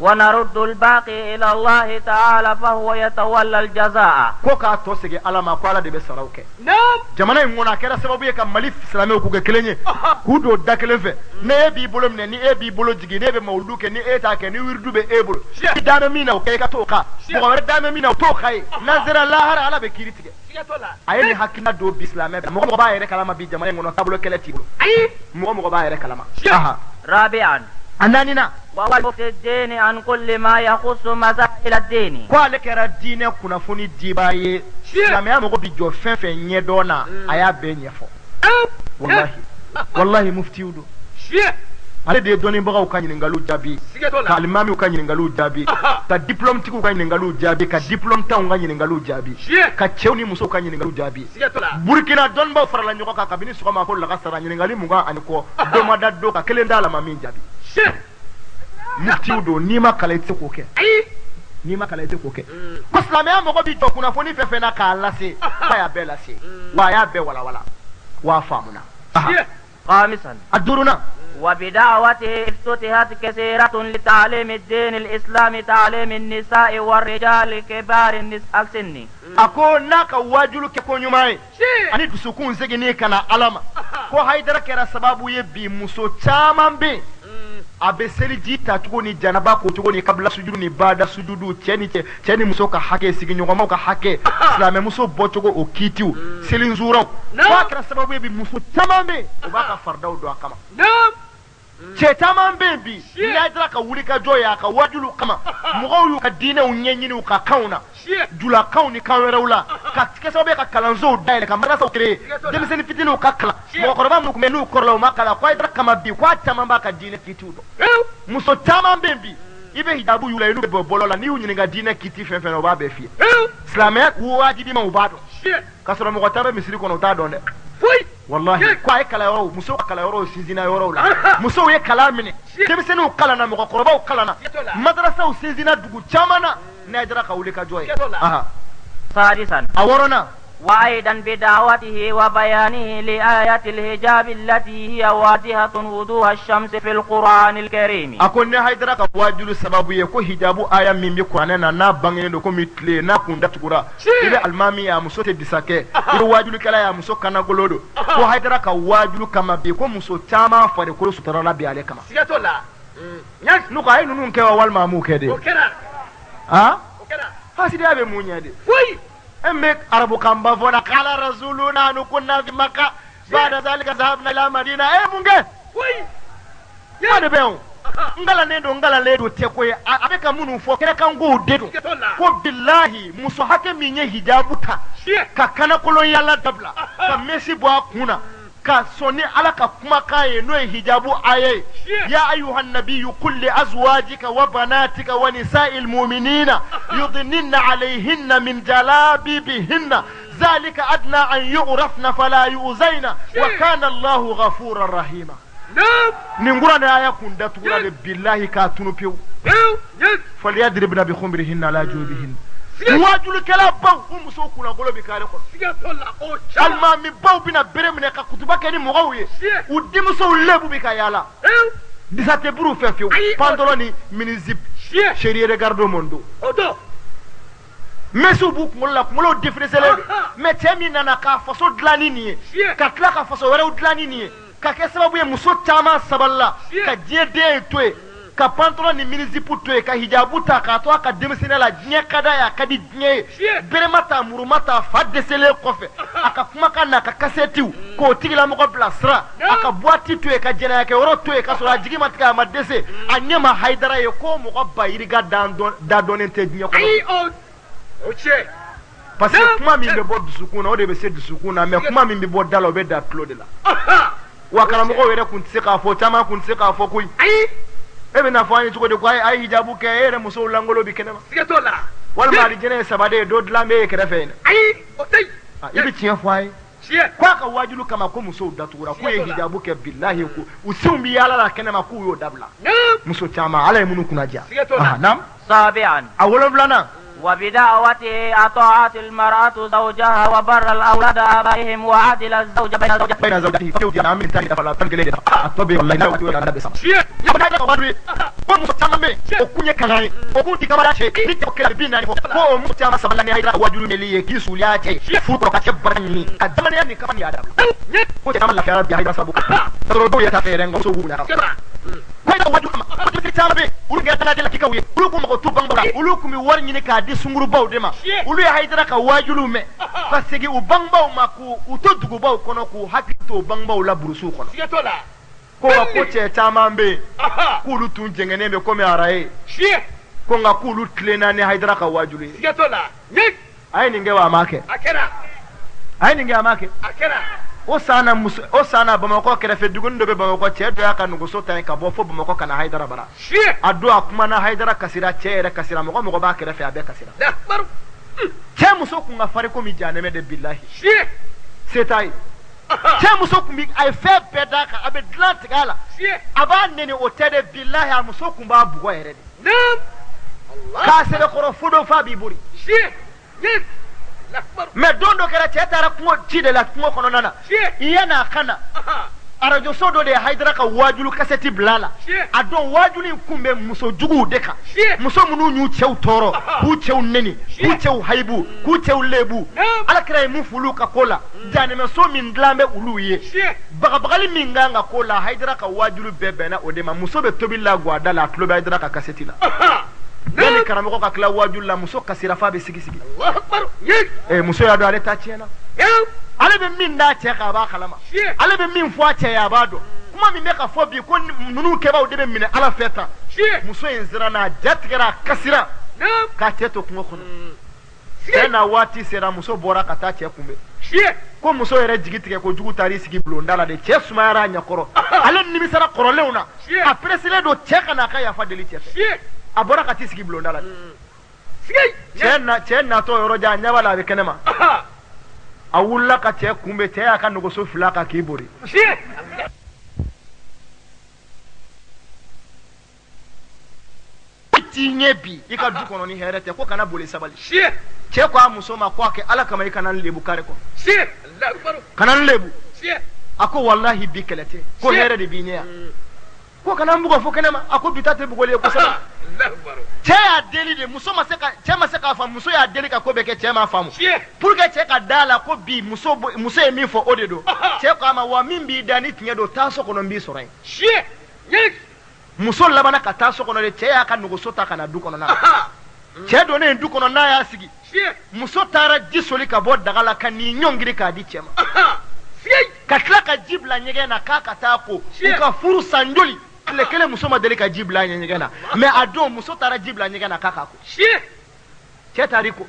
ونرد الباقي إلى الله تعالى فهو يتولى الجزاء ko k'a tɔ segin ala ma ko ala de bɛ saraw kɛ Naam. jamana in kɔnɔ a kɛra sababu ye ka mali silamɛw k'u kɛ kelen ye k'u don da kelen fɛ ne e b'i bolo minɛ ni e b'i bolo jigin ne bɛ mawuludu kɛ ni e t'a kɛ ni wiridu bɛ e bolo i da bɛ min na o kɛ i ka t'o kan mɔgɔ wɛrɛ da bɛ min na o t'o kan ye n'an sera lahara ala bɛ kiiri tigɛ Sigi to la. a ye nin hakilina don bi silamɛ bɛɛ mɔgɔ b'a yɛrɛ kalama bi jamana in kɔnɔ taabolo kɛlɛ t'i bolo Ayi. mɔgɔ b'a yɛrɛ kalama رابعا a naaninan وهو مفتي الدين عن كل ما يخص مسائل الدين ko ale kɛra diinɛ kunnafoni dibaa ye silamɛya mɔgɔ bi jɔ fɛn fɛn ɲɛdɔn na a y'a bɛɛ ɲɛfɔ wallahi muftiw don Sigi. ale de ye dɔnnibagaw ka ɲininkaliw jaabi Sigi to ka la. alimamiw ka ɲininkaliw jaabi ka diplômetigiw ka ɲininkaliw jaabi ka diplômetanw ka ɲininkaliw jaabi Sigi. ka cɛw ni musow ka ɲininkaliw jaabi Sigi to la. burkina dɔnnibaw farala ɲɔgɔn kan kabini sɔgɔma ko lagasara ɲininkali 20 ani kɔ dɔ ma da do ka kelen d'a la ma min jaabi Sigi. muftiw don n'i ma kalan i tɛ se k'o kɛ Ayi. n'i ma kalan i tɛ k'o kɛ ko silamɛya mɔgɔ bi jɔ kunnafoni fɛn fɛn na k'a lase k'a y'a bɛɛ lase wa a y'a bɛɛ walawala wa a faamuna Sigi. خامسا a duurunan وبدعوته افتتحت كثيرة لتعليم الدين الإسلامي تعليم النساء والرجال كبار السن a ko n'a ka waajulu kɛ ko ɲuman ye Sigi. ani dusukun seginni ka na ala ma ko hayidara kɛra sababu ye bi muso caman bɛ yen a bɛ seliji ta cogo ni janaba ko cogo ni kabila sujudu ni bada sujudu cɛ ni muso ka hakɛ sigiɲɔgɔnmaw ka hakɛ silamɛmuso bɔcogo o kiitiw selinzuraw ko a kɛra sababu ye bi muso caman bɛ yen u b'a ka faridaw don a kama Naam. cɛ caman bɛ yen bi n'i y'a jira ka wuli ka jɔ ye a ka wajulu kama mɔgɔw y'u ka diinɛw ɲɛɲini u ka kanw na Sigi. julakanw ni kan wɛrɛw la ka kɛ sababu ye ka kalansow dayɛlɛ ka madrasaw créer denmisɛnnin fitininw ka kalan mɔgɔkɔrɔba minnu tun bɛ n'u kɔrɔla u ma kalan ko hayidara kama bi ko a caman b'a ka diinɛ kiitiw dɔn muso caman bɛ yen bi i bɛ hijabu y'u la i n'u bɛ bɔ bɔlɔ la n'i y'u ɲininka diinɛ kiiti fɛn fɛn na u b'a bɛɛ f'i ye silamɛya wajibi ma u b'a dɔn Sigi. k'a sɔrɔ mɔgɔ ta bɛ misiri kɔnɔ u t'a dɔn dɛ Foyi. wallahi ko ay kala yoro muso kala yoro sinzina yoro la muso ye kala mine demisenu kala na mo ko kala na madrasa o sinzina dugu chamana na jara ka wuli ka joye aha sadisan aworona وأيضا بدعوته وبيانه لآية الحجاب التي هي واضحة وضوح الشمس في القرآن الكريم أكون هيدرا كواجل سبب يكو حجاب آية من بقرآن نا بانين دكو متلي نا كوندا تقرا إذا المامي يا مسو تبساكي إذا واجل كلا يا مسو كنا قلودو كو هيدرا كواجل كما بيكو مسو تاما فريكو سترى لا بيالي كما سياتو لا نوكا هاي نونون كوا والمامو كده وكنا ها وكنا هاسي أبي مونيا دي وي أمك عربو كامبا فونا قال رسولنا نكنا في مكة بعد ذلك ذهبنا إلى مدينة مونجي وي يا بيو ngala nendo ngala ledo tekoye abeka munu fo kere kango dedo ko billahi muso hake minye hijabuta ka kana kolon yalla dabla ka mesi bo akuna ka soni ala ka kuma kaye no hijabu aye ya ayuhan nabiyyu qul li azwajika wa banatika wa nisa'il mu'minina yudninna alayhinna min jalabibihinna ذلك أدنى أن يعرفن فلا يؤذين وكان الله غفورا رحيما نقول أنا يكون دتورا بالله كاتونو بيو فليضربن بخمرهن على جيوبهن واجل كلا باو ومسوكنا قولوا بكاركم المامي باو بنا برمنا كتبا كني مغوي ودي مسو لبو بكايالا ديساتي برو فيو باندولوني من زيب شيري ريغاردو موندو mesu buk mulla mulo difference me temi nana ka faso dlani ni ka tla ka faso wala dlani ni ka ke sababu ye muso tama saballa ka jede toy ka pantalon ni mini zipu toy ka hijabu ta ka to ka demisina la nya kada ya kadi nye bere mata muru mata fadde sele kofe aka kuma kana ka kasetiu ko tigila mo ko plasra aka boati toy ka jena ya ke woro toy ka so la jigi matka madese anyema haidara ye ko mo ko bayiri ga da donente nya ko Oche. Parce que kuma min be bo dusukuna o de be se dusukuna mais kuma min be bo dalo be da tlo de la wa kana mo ko were kun tsika fo tama kun tsika fo kuy e be na fo ani tuko de ko ay hijabu ke ere muso langolo bi kenema Sigato la. wal mali jene sabade do dla me ke refe Otay. ibi tiya fo ay kwa ka wajulu kama ko muso datura ko e hijabu ke billahi ko usumbi yala la kenema ku yo dabla muso tama ala munu kunaja nam سابعا awolo blana وبدعوته أطاعت المرأة زوجها وبر الأولاد آبائهم وعدل الزوج بين زوجته فكيف ينام من تاني فلا تنقل الطبيب والله لا يقول أنا بسم يا بنات قبادري ومستعمل وكوني كناي وكنت كما شيء نتوكل بينا هو مستعمل سبلاني هيدا وجود ملي كيسولياتي فوتو كتبرني كدمني يعني كمان يا دام كنت كمان لا في عربي هيدا سبوك ترى يا تفيرن وسوغونا kwenda wajuma wajuma tambe ulunga tana dela kikawi uluku mako bangba uluku mi war nyine ka di sunguru baw dema ulu ya haidara ka wajulu me fasigi ubangba maku utodugo baw kono ku hakito bangba la burusu kono Sigatola. ko wa ko che tamambe kulu tunjengene me ko me arae ko nga kulu tlena ne haidara ka wajulu Sigatola. Nyek. ay ninge wa make Akera. ay ninge make Akera. o sana bamako kerefe dugundo be bamako che do yaka nugo sota ka bo fo bamako kana haidara bara adu akuma na haidara kasira che ere kasira mo ba kerefe abe kasira Dakbar. che muso ku ngafare ko mi janeme de billahi setai che muso ku mi ay fe beda ka abe dlant gala aba nene o tede billahi a muso ku ba bugo ere de Nam. Allah. ka se de koro fudo fa bi buri Nyek. Dakbar. me dondo kera che tara ko ti de la ko kono nana iyana kana arajo sodo de haidara ka wajulu kaseti blala adon wajulu kumbe muso jugu deka muso munu nyu chew toro ku chew neni ku chew haibu ku chew lebu ala kray mu fulu ka kola jane me so min dlambe uluye baga bagali minganga kola haidara ka wajulu bebena odema muso be tobilla gwada la tlobe haidara ka kaseti la yani karamoko ka kila wajulu la muso kasira fa be sigi Allah akbar. Nyek. muso ya do ale ta chena ale be min da che ka ba kalama ale be min fo che ya ba do kuma min be ka fo bi ko nunu ke ba o de be min ala feta muso inzira na jatgira kasira ka che to kuma kono na wati sera muso bora ka ta che kumbe ko muso yere jigitike ko jugu tari sigi blondala de che suma yara nya koro ale nimi sara koro leuna a presile do che kana ka ya fa deli che abora ka ti sigi blondala che na to yoro ja nya bala be kenema a wulila ka cɛ kunbɛn cɛ y'a ka nɔgɔso fila kan k'i bori t'i ɲɛ bi i ka du kɔnɔ ni hɛrɛ tɛ ko kana boli sabali cɛ ko a muso ma ko a kɛ ala kama i kana n lebu kare kɔnɔ kana n lebu a ko walahi bi kɛlɛ tɛ ko hɛrɛ de b'i ɲɛ yan ko kana n bugɔ fo kɛnɛ ma a ko bi ta tɛ bugɔli ye kosɛbɛ cɛ y'a deli de cɛ ma se k'a faamu muso y'a deli ka ko bɛɛ kɛ cɛ m'a faamu pour que cɛ ka da la ko bi muso ye min fɔ o de don cɛ ko a ma wa min b'i da ni tiɲɛ don taa so kɔnɔ n b'i sɔrɔ yen muso labanna ka taa so kɔnɔ de cɛ y'a ka nɔgɔso ta ka na du kɔnɔ na cɛ donnen du kɔnɔ n'a y'a sigi muso taara ji soli ka bɔ daga la ka n'i ɲɔngiri k'a di cɛ ma ka tila ka ji bila ɲɛgɛn na k'a ka taa ko u ka furu san joli tile kelen muso ma deli ka ji bila ɲɛgɛn na mais a don muso taara ji bila ɲɛgɛn na k'a ka ko cɛ taara i ko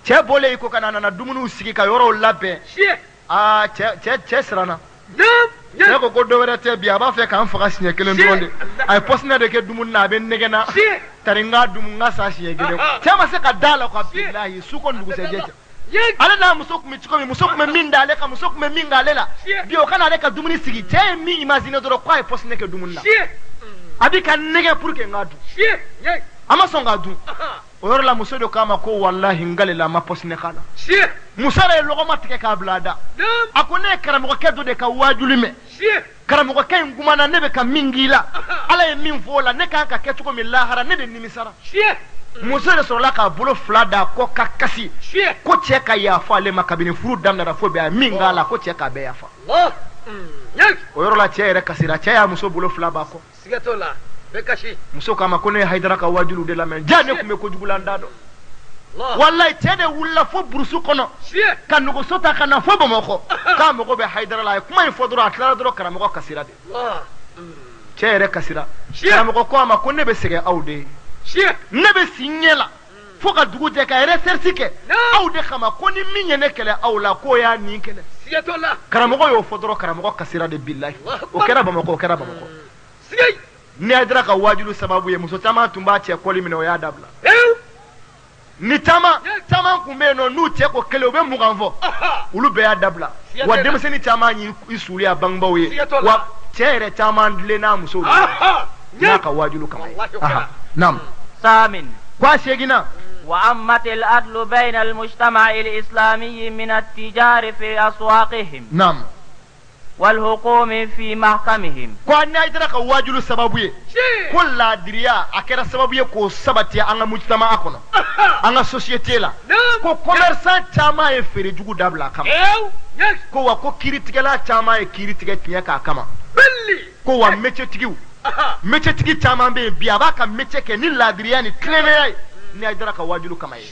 cɛ bɔlen i ko ka na a nana dumuniw sigi ka yɔrɔw labɛn cɛ siranna cɛ ko dɔ wɛrɛ tɛ bi a b'a fɛ k'an faga siɲɛ kelen dɔrɔn de a ye pɔsinɛ de kɛ dumuni na a bɛ nɛgɛn na tari n k'a dumu n ka sa siɲɛ kelen cɛ ma se ka da la quoi bilahi su ko dugusɛjɛ cɛ ale n'a muso tun bɛ cogo min muso tun bɛ min da ale kan muso tun bɛ min k'ale la bi o kana ale ka dumuni sigi cɛ ye min imaginer dɔrɔn k'a ye pɔsinɛ kɛ dumuni na a bɛ ka nɛgɛ pour que n k'a dun a ma sɔn k'a dun o yɔrɔ la muso de k'a ma ko walahi n galela a ma pɔsinɛ k'a la muso yɛrɛ ye lɔgɔma tigɛ k'a bila a da a ko ne ye karamɔgɔkɛ dɔ de ka wajuli mɛn karamɔgɔkɛ in kumana ne bɛ ka min k'i la ala ye min fɔ o la ne kan ka kɛ cogo min lahara ne de nimisara muso de sɔrɔla k'a bolo fila da kɔ ka kasi ko cɛ ka yafa ale ma kabini furu daminɛra fo bi a ye min k'a la ko cɛ k'a bɛɛ yafa o yɔrɔ la cɛ yɛrɛ kasira cɛ y'a muso bolo fila b'a kɔ muso k'a ma ko ne ye hayidara ka wajuliw de lamɛn jaa ne tun bɛ kojugulan da dɔn walayi cɛ de wulila fo burusu kɔnɔ ka nɔgɔso ta ka na fo bamakɔ k'a mago bɛ hayidara la a ye kuma in fɔ dɔrɔn a tilara dɔrɔn karamɔgɔ kasira de cɛ yɛrɛ kasira karamɔgɔ ko a ma ko ne bɛ sɛgɛn aw de ye ne bɛ si ɲɛ la fo ka dugu jɛ ka recherche kɛ aw de kama ko ni min ye ne kɛlɛ aw la k'o y'a nin kɛlɛ karamɔgɔ y'o fɔ dɔrɔn karamɔgɔ kasira de bilahi o kɛra bamakɔ ni hayidara ka wajulu sababu ye muso caman tun b'a cɛ kɔli minɛ o y'a dabila ni caman tun bɛ yen nɔ n'u cɛ ko kelen u bɛ mugan fɔ olu bɛɛ y'a dabila wa denmisɛnnin caman y'i suli a bangebaaw ye wa cɛ yɛrɛ caman dilen n'a musow n'a ka wajulu kama naam ثامن كواشيغنا وأمت العدل بين المجتمع الإسلامي من التجار في أسواقهم نعم والحكوم في محكمهم كوانا يدرك واجل سببوية كل دريا أكيد سببوية كو سبتي أنا مجتمع أكون أنا سوسيتي لا كو كوميرسان تاما يفري جوجو دابلا كما كو وكو كيريتيكلا تاما يكيريتيكا تنيكا كما كو وميتشو تيجو métier tigi caman bɛ yen bi a b'a ka métier kɛ ni laadiriya ni tilennenya ye ni Hayidara ka wajulu kama ye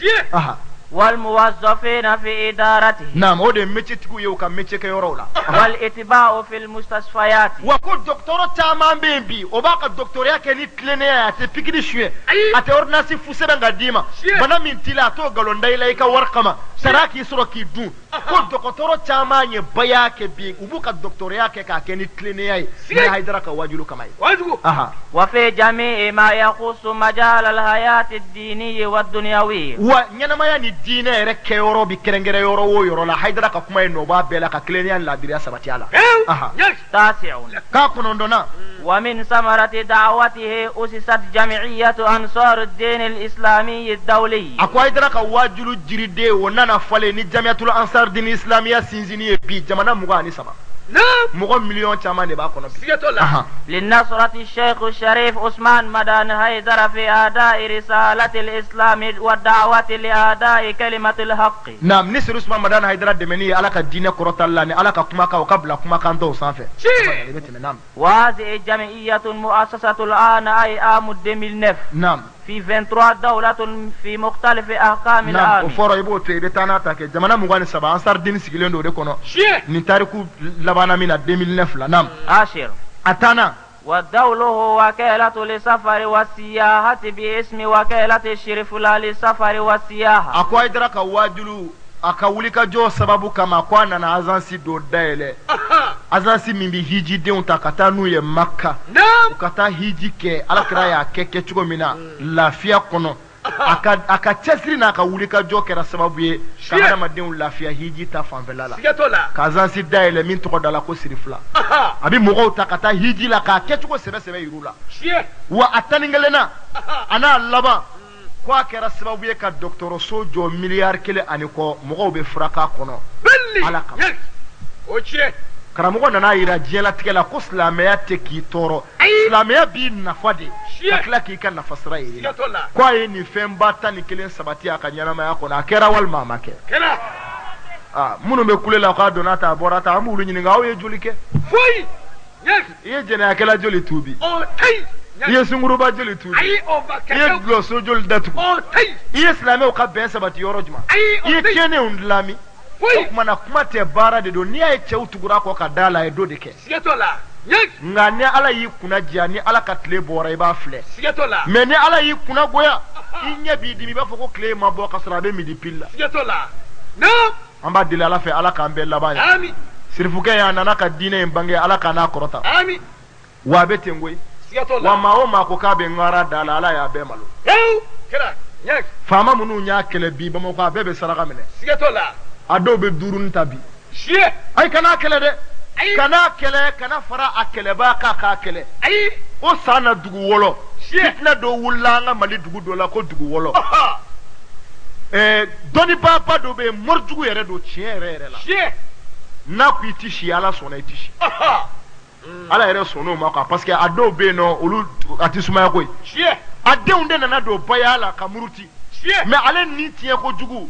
والموظفين في إدارته نعم o de ye métier tigiw ye u ka métier kɛ yɔrɔw la والإتباع في المستشفيات wa ko docteur caman bɛ yen bi o b'a ka doctorat kɛ ni tilennenya ye a tɛ pikiri suɲɛ a tɛ ordonnance fu sɛbɛn ka d'i ma bana min t'i la a t'o nkalon da i la i ka wari kama sara k'i sɔrɔ k'i dun ko dɔgɔtɔrɔ caman ye ba y'a kɛ bi u b'u ka doctorat kɛ k'a kɛ ni tilennenya ye ni Hayidara ka wajulu kama ye وفي جميع ما يخص مجال الحياة الدينية والدنيوية wa ɲɛnamaya ni diinɛ yɛrɛ kɛyɔrɔ bi kɛrɛnkɛrɛn yɔrɔ o yɔrɔ la Hayidara ka kuma ye nɔ b'a bɛɛ la ka tilennenya ni laadiriya sabati a la 9 k'a kɔnɔntɔnna ومن ثمرة دعوته أسست جمعية أنصار الدين الإسلامي الدولي a ko Hayidara ka wajulu jiriden o nana falen ni jamiyatul ansar din islamiya sinsinni ye bi jamana 23 mɔgɔ miliyɔn caman de b'a kɔnɔ bi للنصرة الشيخ الشريف عثمان مدان حيدر في أداء رسالة الإسلام والدعوة لأداء كلمة الحق naam ni Seydi Usman Madani Hayidara dɛmɛni ye ala ka diinɛ kɔrɔtali la ni ala ka kumakan o ka bila kumakan tɔw sanfɛ وهذه الجمعية مؤسسة الآن أي عام 2009 naam في 23 دولة في مختلف أحكام naam o العالم fɔra i b'o to i bɛ taa n'a ta kɛ jamana 27 ansar din sigilen don o de kɔnɔ nin tariku labanna min na 2009 la naam 10 a tanna والدولة وكالة للسفر والسياحة باسم وكالة الشرفلا للسفر والسياحة a ko Hayidara ka wajulu a ka wulikajɔ sababu kama ko a nana agence dɔ dayɛlɛ agence min bɛ hijidenw ta ka taa n'u ye Makka u ka taa hiji kɛ Alakira y'a kɛ cogo min na lafiya kɔnɔ aka cɛsiri n'a ka wuli ka jɔ kɛra sababu ye ka hadamadenw lafiya hiji ta fanfɛla la ka azansi dayɛlɛ min tɔgɔ da la ko sirifila a bɛ mɔgɔw ta ka taa hiji la k'a kɛcogo sɛbɛ yiru la wa a tani kelenna a n'a laban ko a kɛra sababu ye ka dɔgɔtɔrɔso jɔ miliyari 1 ani kɔ mɔgɔw bɛ fura k'a kɔnɔ ala kama karamɔgɔ nana yira diɲɛlatigɛ la ko silamɛya tɛ k'i tɔɔrɔ silamɛya b'i nafa de ka tila k'i ka nafa sira yir'i la ko a ye nin fɛnba 11 sabati a ka ɲɛnamaya kɔnɔ a kɛra walima a ma kɛ minnu bɛ kule la k'a donna ta a bɔra ta an b'olu ɲininka aw ye joli kɛ i ye jɛnɛyakɛla joli tuubi i ye sunguruba joli tuubi i ye gulɔso joli datugu i ye silamɛw ka bɛn sabati yɔrɔ jumɛn i ye tiɲɛnenw dilami o kumana kuma tɛ baara de don n'i y'a ye cɛw tugura kɔ ka da la a ye do de kɛ nka ni ala y'i kunna diya ni ala ka tile bɔra i b'a filɛ mais ni ala y'i kunna goya i ɲɛ b'i dimi i b'a fɔ ko tile ma bɔ ka sɔrɔ a bɛ midi pile la an b'a deli ala fɛ ala k'an bɛɛ laban ye sirifukɛ ye a nana ka diinɛ in bange ala k'a n'a kɔrɔta wa a bɛ ten koyi wa maa o maa ko k'a bɛ ŋara da la ala y'a bɛɛ malo faama minnu y'a kɛlɛ bi bamakɔ a bɛɛ bɛ saraka minɛ a dɔw bɛ duurunin ta bi ayi kana kɛlɛ dɛ kana kɛlɛ kana fara a kɛlɛbaa kan k'a kɛlɛ o san na dugu wɔlɔ fitinɛ dɔ wulila an ka mali dugu dɔ la ko dugu wɔlɔ dɔnnibaaba dɔ bɛ yen morijugu yɛrɛ don tiɲɛ yɛrɛ la n'a ko i ti si ala sɔnna i ti si ala yɛrɛ sɔnn'o ma quoi parce que a dɔw bɛ yen nɔ olu a ti sumaya koyi a denw de nana don baya la ka muruti mais ale ni tiɲɛ kojugu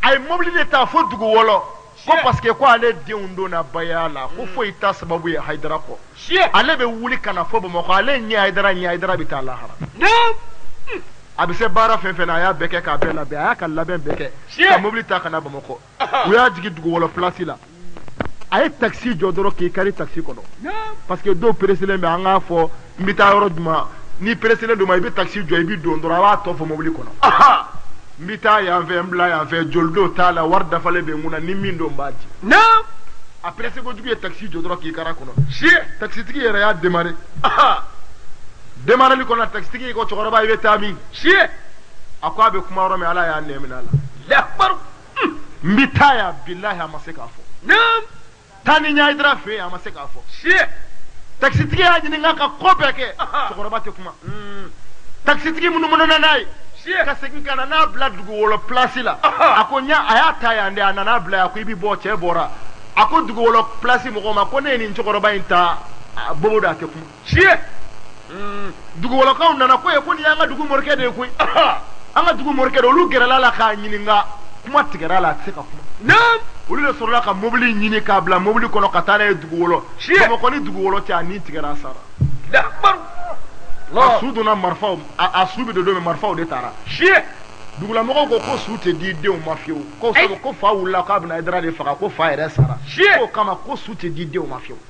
a ye mobili de ta fo dugu wɔlɔ ko parce que ko ale denw donna baya la ko foyi ta sababu ye hayidara kɔ ale bɛ wuli ka na fɔ bamakɔ ale ɲɛ hayidara bɛ taa lahara a bɛ se baara fɛn fɛn na a y'a bɛɛ kɛ k'a bɛɛ labɛn a y'a ka labɛn bɛɛ kɛ ka mobili ta ka na bamakɔ u y'a jigin dugu wɔlɔ place la a ye taxi jɔ dɔrɔn k'i kari taxi kɔnɔ parce que dɔw peresilen bɛ an k'a fɔ n bɛ taa yɔrɔ jumɛn ni peresilen don ma i bɛ taxi jɔ i bɛ don dɔrɔn a b'a tɔ fɔ mobili kɔnɔ n bɛ taa yan fɛ n bila yan fɛ joli dɔw t'a la wari dafalen bɛ n kunna ni min don n b'a di a perese kojugu ye taxi jɔ dɔrɔn k'i kara kɔnɔ taxitigi yɛrɛ y'a démarrer démarreli kɔnɔ taxitigi ko cɛkɔrɔba i bɛ taa min a ko a bɛ kuma yɔrɔ min ala y'a nɛmina la n bɛ taa yan bilahi a ma se k'a fɔ taa ni ɲahidara fɛ yen a ma se k'a fɔ taxitigi y'a ɲininka ka ko bɛɛ kɛ cɛkɔrɔba tɛ kuma taxitigi munumunu n'a ye ka segin ka na n'a bila dugu wɔlɔ place la a ko a y'a ta yan de a nana bila a ko i bɛ bɔ cɛ bɔra a ko dugu wɔlɔ place mɔgɔw ma ko ne ye nin cɛkɔrɔba in ta bobo da a tɛ kuma dugu wɔlɔkaw nana ko nin y'an ka dugu morikɛ de ye koyi an ka dugu morikɛ de olu gɛrɛla la k'a ɲininka kuma tigɛra la a tɛ se ka kuma olu de sɔrɔla ka mobili ɲini k'a bila mobili kɔnɔ ka taa n'a ye dugu wɔlɔ bamakɔ ni dugu wɔlɔ cɛ a ni tigɛra a sara a su donna marifaw a su bɛ don min marifaw de taara dugulamɔgɔw ko su tɛ di denw ma fiyewu ko fa wulila k'a bɛna hayidara de faga ko fa yɛrɛ sara k'o kama ko su tɛ di denw ma fiyewu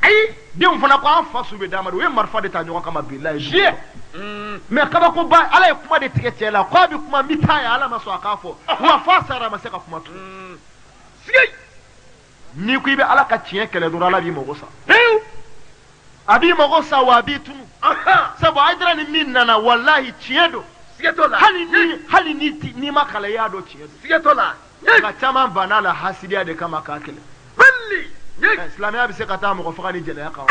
denw fana ko an fa su bɛ d'a ma de u ye marifa de ta ɲɔgɔn kama bilahi dugu mais kabakoba ala ye kuma de tigɛ cɛ la k'a bɛ kuma n bɛ taa yan ala ma sɔn a k'a fɔ wa fa sara a ma se ka kuma tun n'i ko i bɛ ala ka tiɲɛ kɛlɛ dɔrɔn ala b'i mago sa a b'i mago sa wa a b'i tunu sabu hayidara ni min nana walahi tiɲɛ don hali n'i ma kalan i y'a dɔn tiɲɛ don nka caman banna la hasidiya de kama k'a kɛlɛ silamɛya bɛ se ka taa mɔgɔ faga ni jɛnɛya kan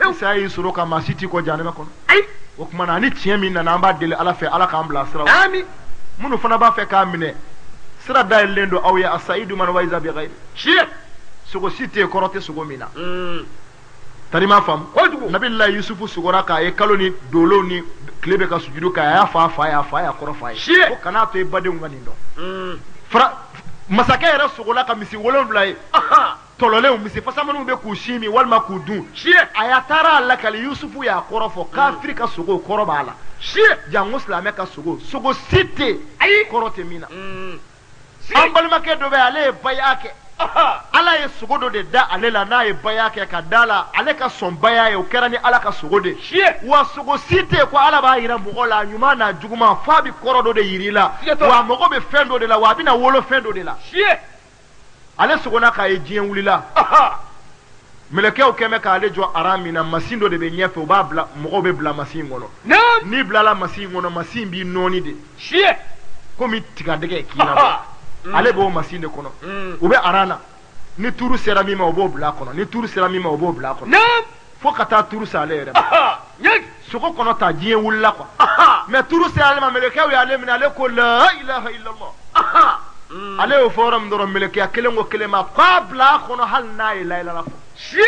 wa saya y'i sɔrɔ ka maa si t'i kɔ janɛmɛ kɔnɔ o tuma na ni tiɲɛ min nana an b'a deli ala fɛ ala k'an bila sira minnu fana b'a fɛ k'a minɛ sira dayɛlɛlen don aw ye asayidu man wayiza bi ghayri sogo si tɛ yen kɔrɔ tɛ sogo min na tari ma faamu nabilayi yusufu sugora k'a ye kalo ni dolo ni tile bɛ ka sujudu k'a y'a fa a fa y'a kɔrɔ fa ye ko kan'a to i badenw ka nin dɔn masakɛ yɛrɛ sogola ka misi 7 ye tɔlɔlenw misi fasamaniw bɛ k'u sin min walima k'u dun a y'a taara a lakali yusufu y'a kɔrɔ fɔ kafiri ka sogo kɔrɔ b'a la jango silamɛ ka sogo si tɛ kɔrɔ tɛ min na an balimakɛ dɔ bɛ ale ye baya kɛ ala ye sogo dɔ de da ale la n'a ye baya kɛ ka da la ale ka sɔn baya ye o kɛra ni ala ka sogo de wa sogo si tɛ ko ala b'a yira mɔgɔ la ɲuman n'a juguman f'a bɛ kɔrɔ dɔ de yiri la wa mɔgɔ bɛ fɛn dɔ de la wa a bɛna wolo fɛn dɔ de la ale sogona k'a ye diɲɛ wulila melekɛw kɛmɛ k'ale jɔ aran min na masin dɔ de bɛ ɲɛfɛ u b'a bila mɔgɔw bɛ bila masin kɔnɔ naam n'i bilala masin kɔnɔ masin b'i nɔɔni de shie komi tigadɛgɛ k'i la bɔ ale b'o masin de kɔnɔ u bɛ aran na ni tuuru sera min ma o b'o bila a kɔnɔ ni tuuru sera min ma o b'o bila a kɔnɔ naam fo ka taa tuuru se ale yɛrɛ ma nyek sogo kɔnɔ ta diɲɛ wulila quoi mais tuuru sera ale ma melekɛw y'ale minɛ ale ko la ilaha illallah ale y'o fɔ yɔrɔ min dɔrɔn melekeya kelen ko kelen ma k'a bila a kɔnɔ hali n'a ye la ilaha fɔ shie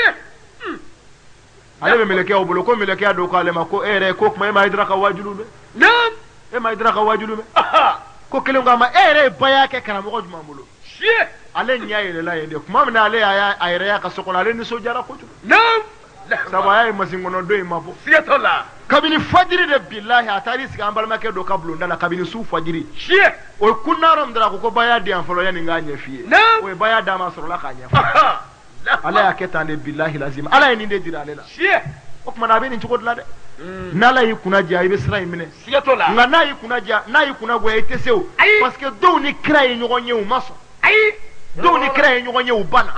ale bɛ melekeyaw bolo ko melekeya do ko ale ma ko e yɛrɛ ko kuma e ma idira ka wajulu mɛn naam e ma idira ka wajulu mɛn ko kelen ko a ma e yɛrɛ ye baya kɛ karamɔgɔ jumɛn bolo shie ale ɲɛ yɛlɛla yen de kuma min na ale y'a yɛrɛ y'a ka so kɔnɔ ale nisɔndiyara kojugu naam sabu a y'a ye masin kɔnɔ don in ma bɔ sigatɔ la kabini fajiri de bilahi a taar'i sigi an balimakɛ dɔ ka bulonda la kabini su fajiri shie o ye kunnayɔrɔ min dara ko baya di yan fɔlɔ yanni n k'a ɲɛ f'i ye naam o ye baya d'a ma sɔrɔla k'a ɲɛ fɔ ala y'a kɛ tan de bilahi lazim ala ye nin de jira ale la shie o tuma na a bɛ nin cogo de la dɛ n'ala y'i kunna diya i bɛ sira in minɛ sigatɔ la nka n'a y'i kunna diya n'a y'i kunna goya i tɛ se o Ayi. parce que dɔw ni kira ye ɲɔgɔn ye u ma sɔn ayi dɔw ni kira ye ɲɔgɔn ye u banna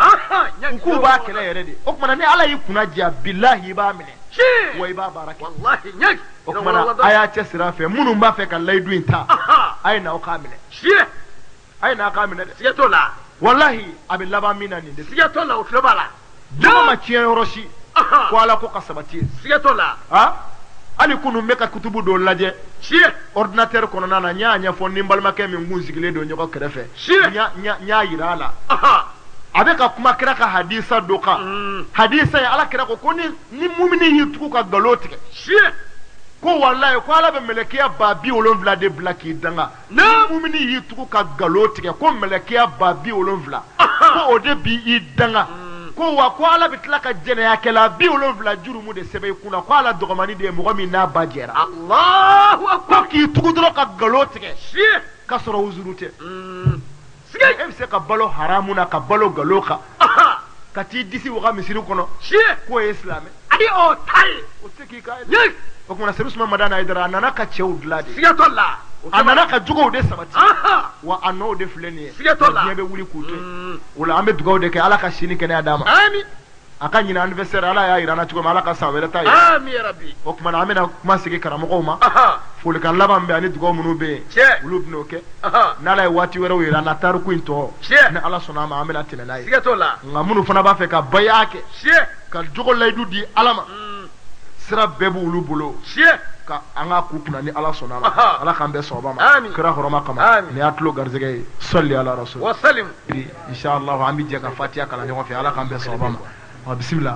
u k'u b'a kɛlɛ yɛrɛ de o tuma na ni ala y'i kunna diya bilahi i b'a minɛ shie wa i b'a baara kɛ wallahi nyek o tuma na a y'a cɛ sira fɛ minnu b'a fɛ ka layidu in ta a ye na aw k'a minɛ shie a ye na aw k'a minɛ dɛ sigatɔ la walahi a bɛ laban min na nin de sigatɔ la o tulo b'a la jama ma tiɲɛ yɔrɔ si ko ala ko ka sabati ye sigatɔ la hali kunu n bɛ ka kutubu dɔw lajɛ shie ordinateur kɔnɔna na n y'a ɲɛfɔ ni n balimakɛ min kun sigilen don ɲɔgɔn kɛrɛfɛ Shie. n y'a yira a la a bɛ ka kuma kira ka hadisa dɔ kan hadisa ye ala kira ko ni mumini y'i tugu ka nkalon tigɛ shie ko walayi ko ala bɛ mɛlɛkɛya 70,000 de bila k'i danga ni mumini y'i tugu ka nkalon tigɛ ko mɛlɛkɛya 70,000 ko o de b'i danga ko wa ko ala bɛ tila ka jɛnɛyakɛla 70 jurumu de sɛbɛn i kunna ko ala dɔgɔmani de ye mɔgɔ min n'a ba jɛra allahu ko akbar k'i tugu dɔrɔn ka nkalon tigɛ shie k'a sɔrɔ uzuru tɛ sigai e bɛ se ka balo haramu na ka balo nkalon kan ka t'i disi waga misiri kɔnɔ shie k'o ye silamɛ adi o tai o tɛ k'i k'a ye nyek o kumana sɛbɛn suma madana ye dɔrɔn a nana ka cɛw dilan de sigatɔ la a nana ka juguw de sabati aha wa a nɔw de filɛ nin ye Sigatɔ la. diɲɛ bɛ wuli k'u to yen o la an bɛ dugawu de kɛ ala ka sini kɛnɛya d'a ma ami a ka ɲina anniversaire ala y'a yira an na cogo min ala ka san wɛrɛ ta ye ami ya rabbi o kumana an bɛna kuma sigi karamɔgɔw ma aha folikan laban min bɛ ani dugawu minnu bɛ yen Tiɲɛ. olu bɛn'o kɛ aha n'ala ye waati wɛrɛw yira an na tariku in tɔ Tiɲɛ. ni ala sɔnna a ma an bɛna tɛmɛ n'a ye sigatɔ la nka minnu fana b'a fɛ ka baya kɛ shie ka jogo layidu di ala ma sira bɛɛ b'olu bolo shie ka an ka k'u kunna ni ala sɔnna a ma Aha. ala k'an bɛɛ sɔnba ma Amin. kira hɔrɔma kama Amin. ni y'a tulo garijɛgɛ ye sɔli ala rasul wa salim inshallah an bɛ jɛ ka fatiha kalan ɲɔgɔn fɛ ala k'an bɛɛ sɔnba ma wa bisimila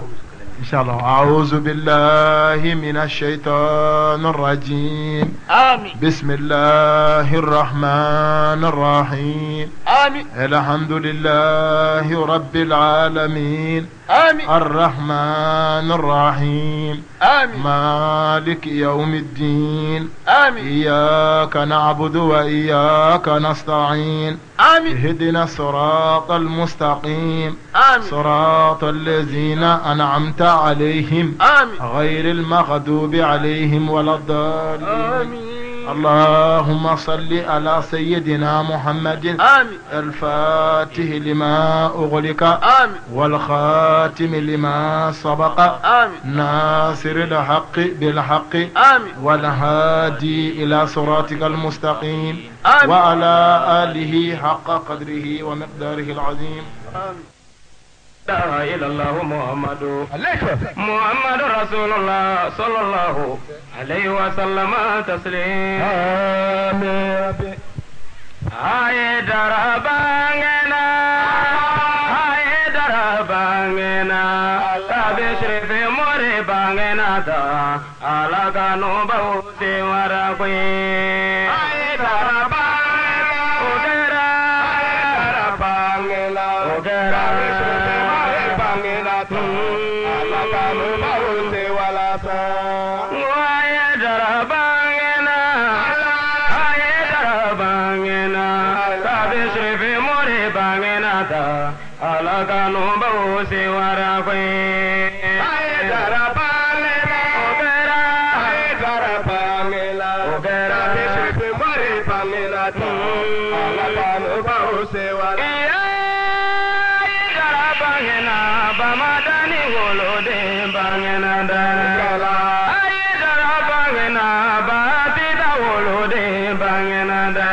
inshallah a'udhu billahi minash shaitanir rajim ami bismillahir rahmanir rahim ami alhamdulillahi rabbil alamin ami الرحمن الرحيم ami مالك يوم الدين ami إياك نعبد وإياك نستعين ami اهدنا الصراط المستقيم ami صراط الذين أنعمت عليهم ami غير المغضوب عليهم ولا الضالين ami اللهم صل على سيدنا محمد ami الفاتح لما أغلق ami والخاتم لما سبق ami ناصر الحق بالحق ami والهادي إلى صراطك المستقيم آمين. وعلى آله حق قدره ومقداره العظيم ami لا إله إلا الله محمد عليك محمد رسول الله صلى الله عليه وسلم تسليما آمين هاي درباننا هاي درباننا تبشر في مرباننا دا على كانوا بوسي ورقي هاي درباننا وغيرا درباننا وغيرا هاي درباننا هاي درباننا تبشر في مرباننا دا على كانوا بوسي ورقي bangena da ayi dara bangena bati da wolo de bangena da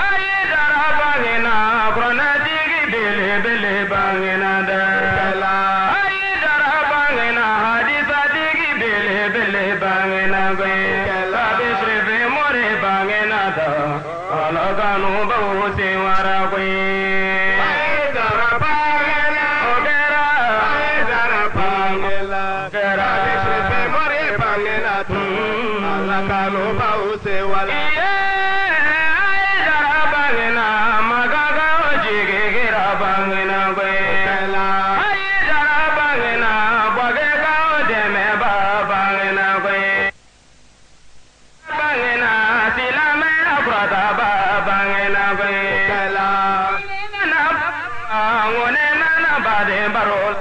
ayi dara bangena krona digi bele bele bangena da ayi dara bangena hadisa digi bele bele bangena gwe labe shrefe more bangena da alaganu bahu se wara gwe Kalo bau se wala ay dara bangena magaga ojige gira bangena gwe ay dara bangena bagega odeme ba bangena gwe bangena silame abrada ba bangena gwe ngone nana bade barol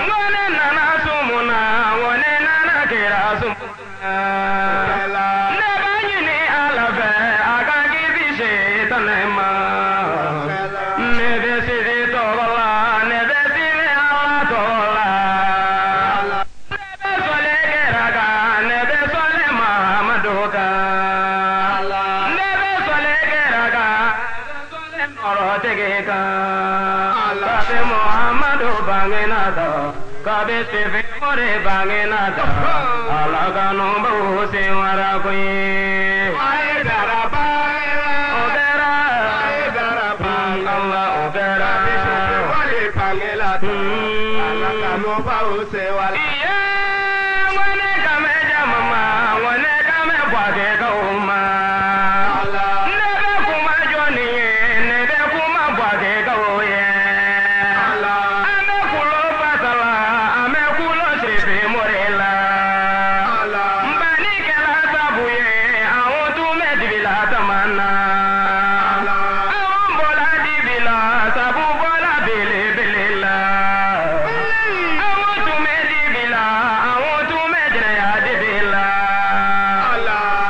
ngone nana sumuna ngone nana kira sum nebanyini alafe akagidi shetanema nebesiri tola nebesiri ala tola nebesole geraga nebesole mahamaduka nebesole geraga nebesole morotegeka kabe muhammadu bangenata kabe tefe more bangenata alaganu bahu se wara koi ay dara bangela ogera ay dara bangela ogera wale bangela alaganu bahu se wala iye wane kame jamama wane kame bwage kauma nebe kuma joni nebe kuma bwage kauye ame kulo pasala ame kulo shrefe morela mbani kela sabuye awon tu me dibila tamana awon bola dibila sabu bola bele bele la awon tu me dibila awon tu me jaya dibila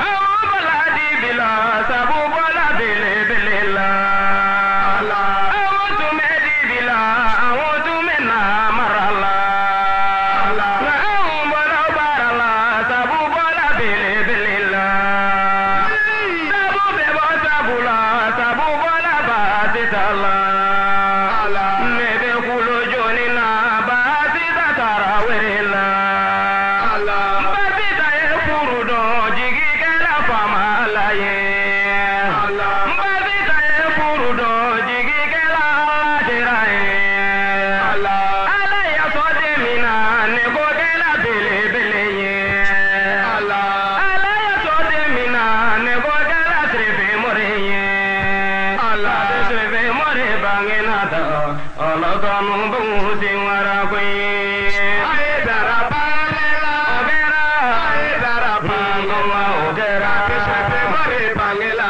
awon bola dibila sabu bola bele bele la awon tu me dibila awon tu me na marala awon bola barala sabu bola bele bele la sabu bebo sabula sabu bola basitala nebe kulo joni na basita tarawela basita ye furudo jigi kala fama alaye basita ye furudo jigi kala alajiraye alaya sode mina nebo kala bele bele ye alaya sode mina nebo kala trefe more ye trefe more bangena da alaganu bahu se wara koi ay dara bangela ogera ay dara bangela ogera shefe more bangela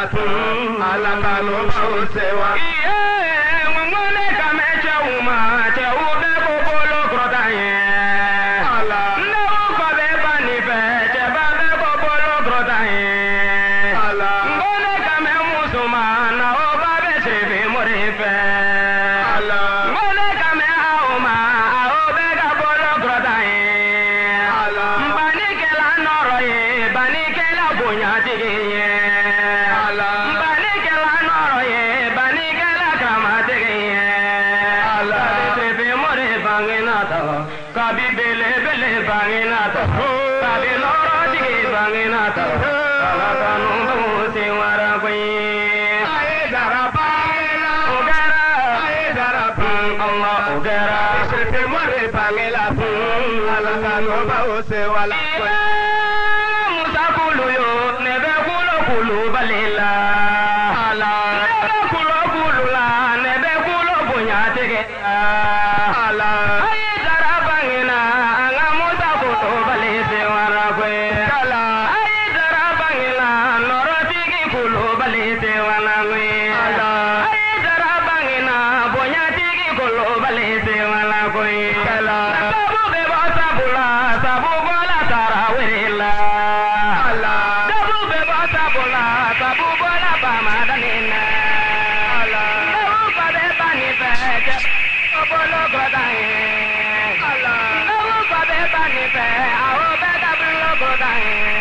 alaganu bahu se wala iye ngone kame chauma chaude bobolo krota ye ndawo kobe bani fe cheba be bobolo krota ye ngone kame musumana obabe shrefe more fe ngone kame auma aobe ga bolo krota ye mbani kela noro ye bani kela bonya tige ye mbani kela noro ye bani kela kama tige ye trefe more bangena ta kabi bele bele bangena ta kabi noro tige bangena ta alakanu bahu se wara koi ay dara bangela ogara ay dara bangela Allah ogara shefe more bangela alaganu bahu se wala musa kulu yo nebe kulo kulu balela nebe kulo kulu la nebe kulo bonya tege ayi dara bangena anga musa kulo bale se wara kwe ayi dara bangena noro tigi kulo bale se wara kwe ayi dara bangena bonya tigi kulo bale se wara kwe sabu bebo sabula sabu bola tarawela sabu bebo sabula sabu bola bamadanina sabu bade bani feje bolo godaye Bangela,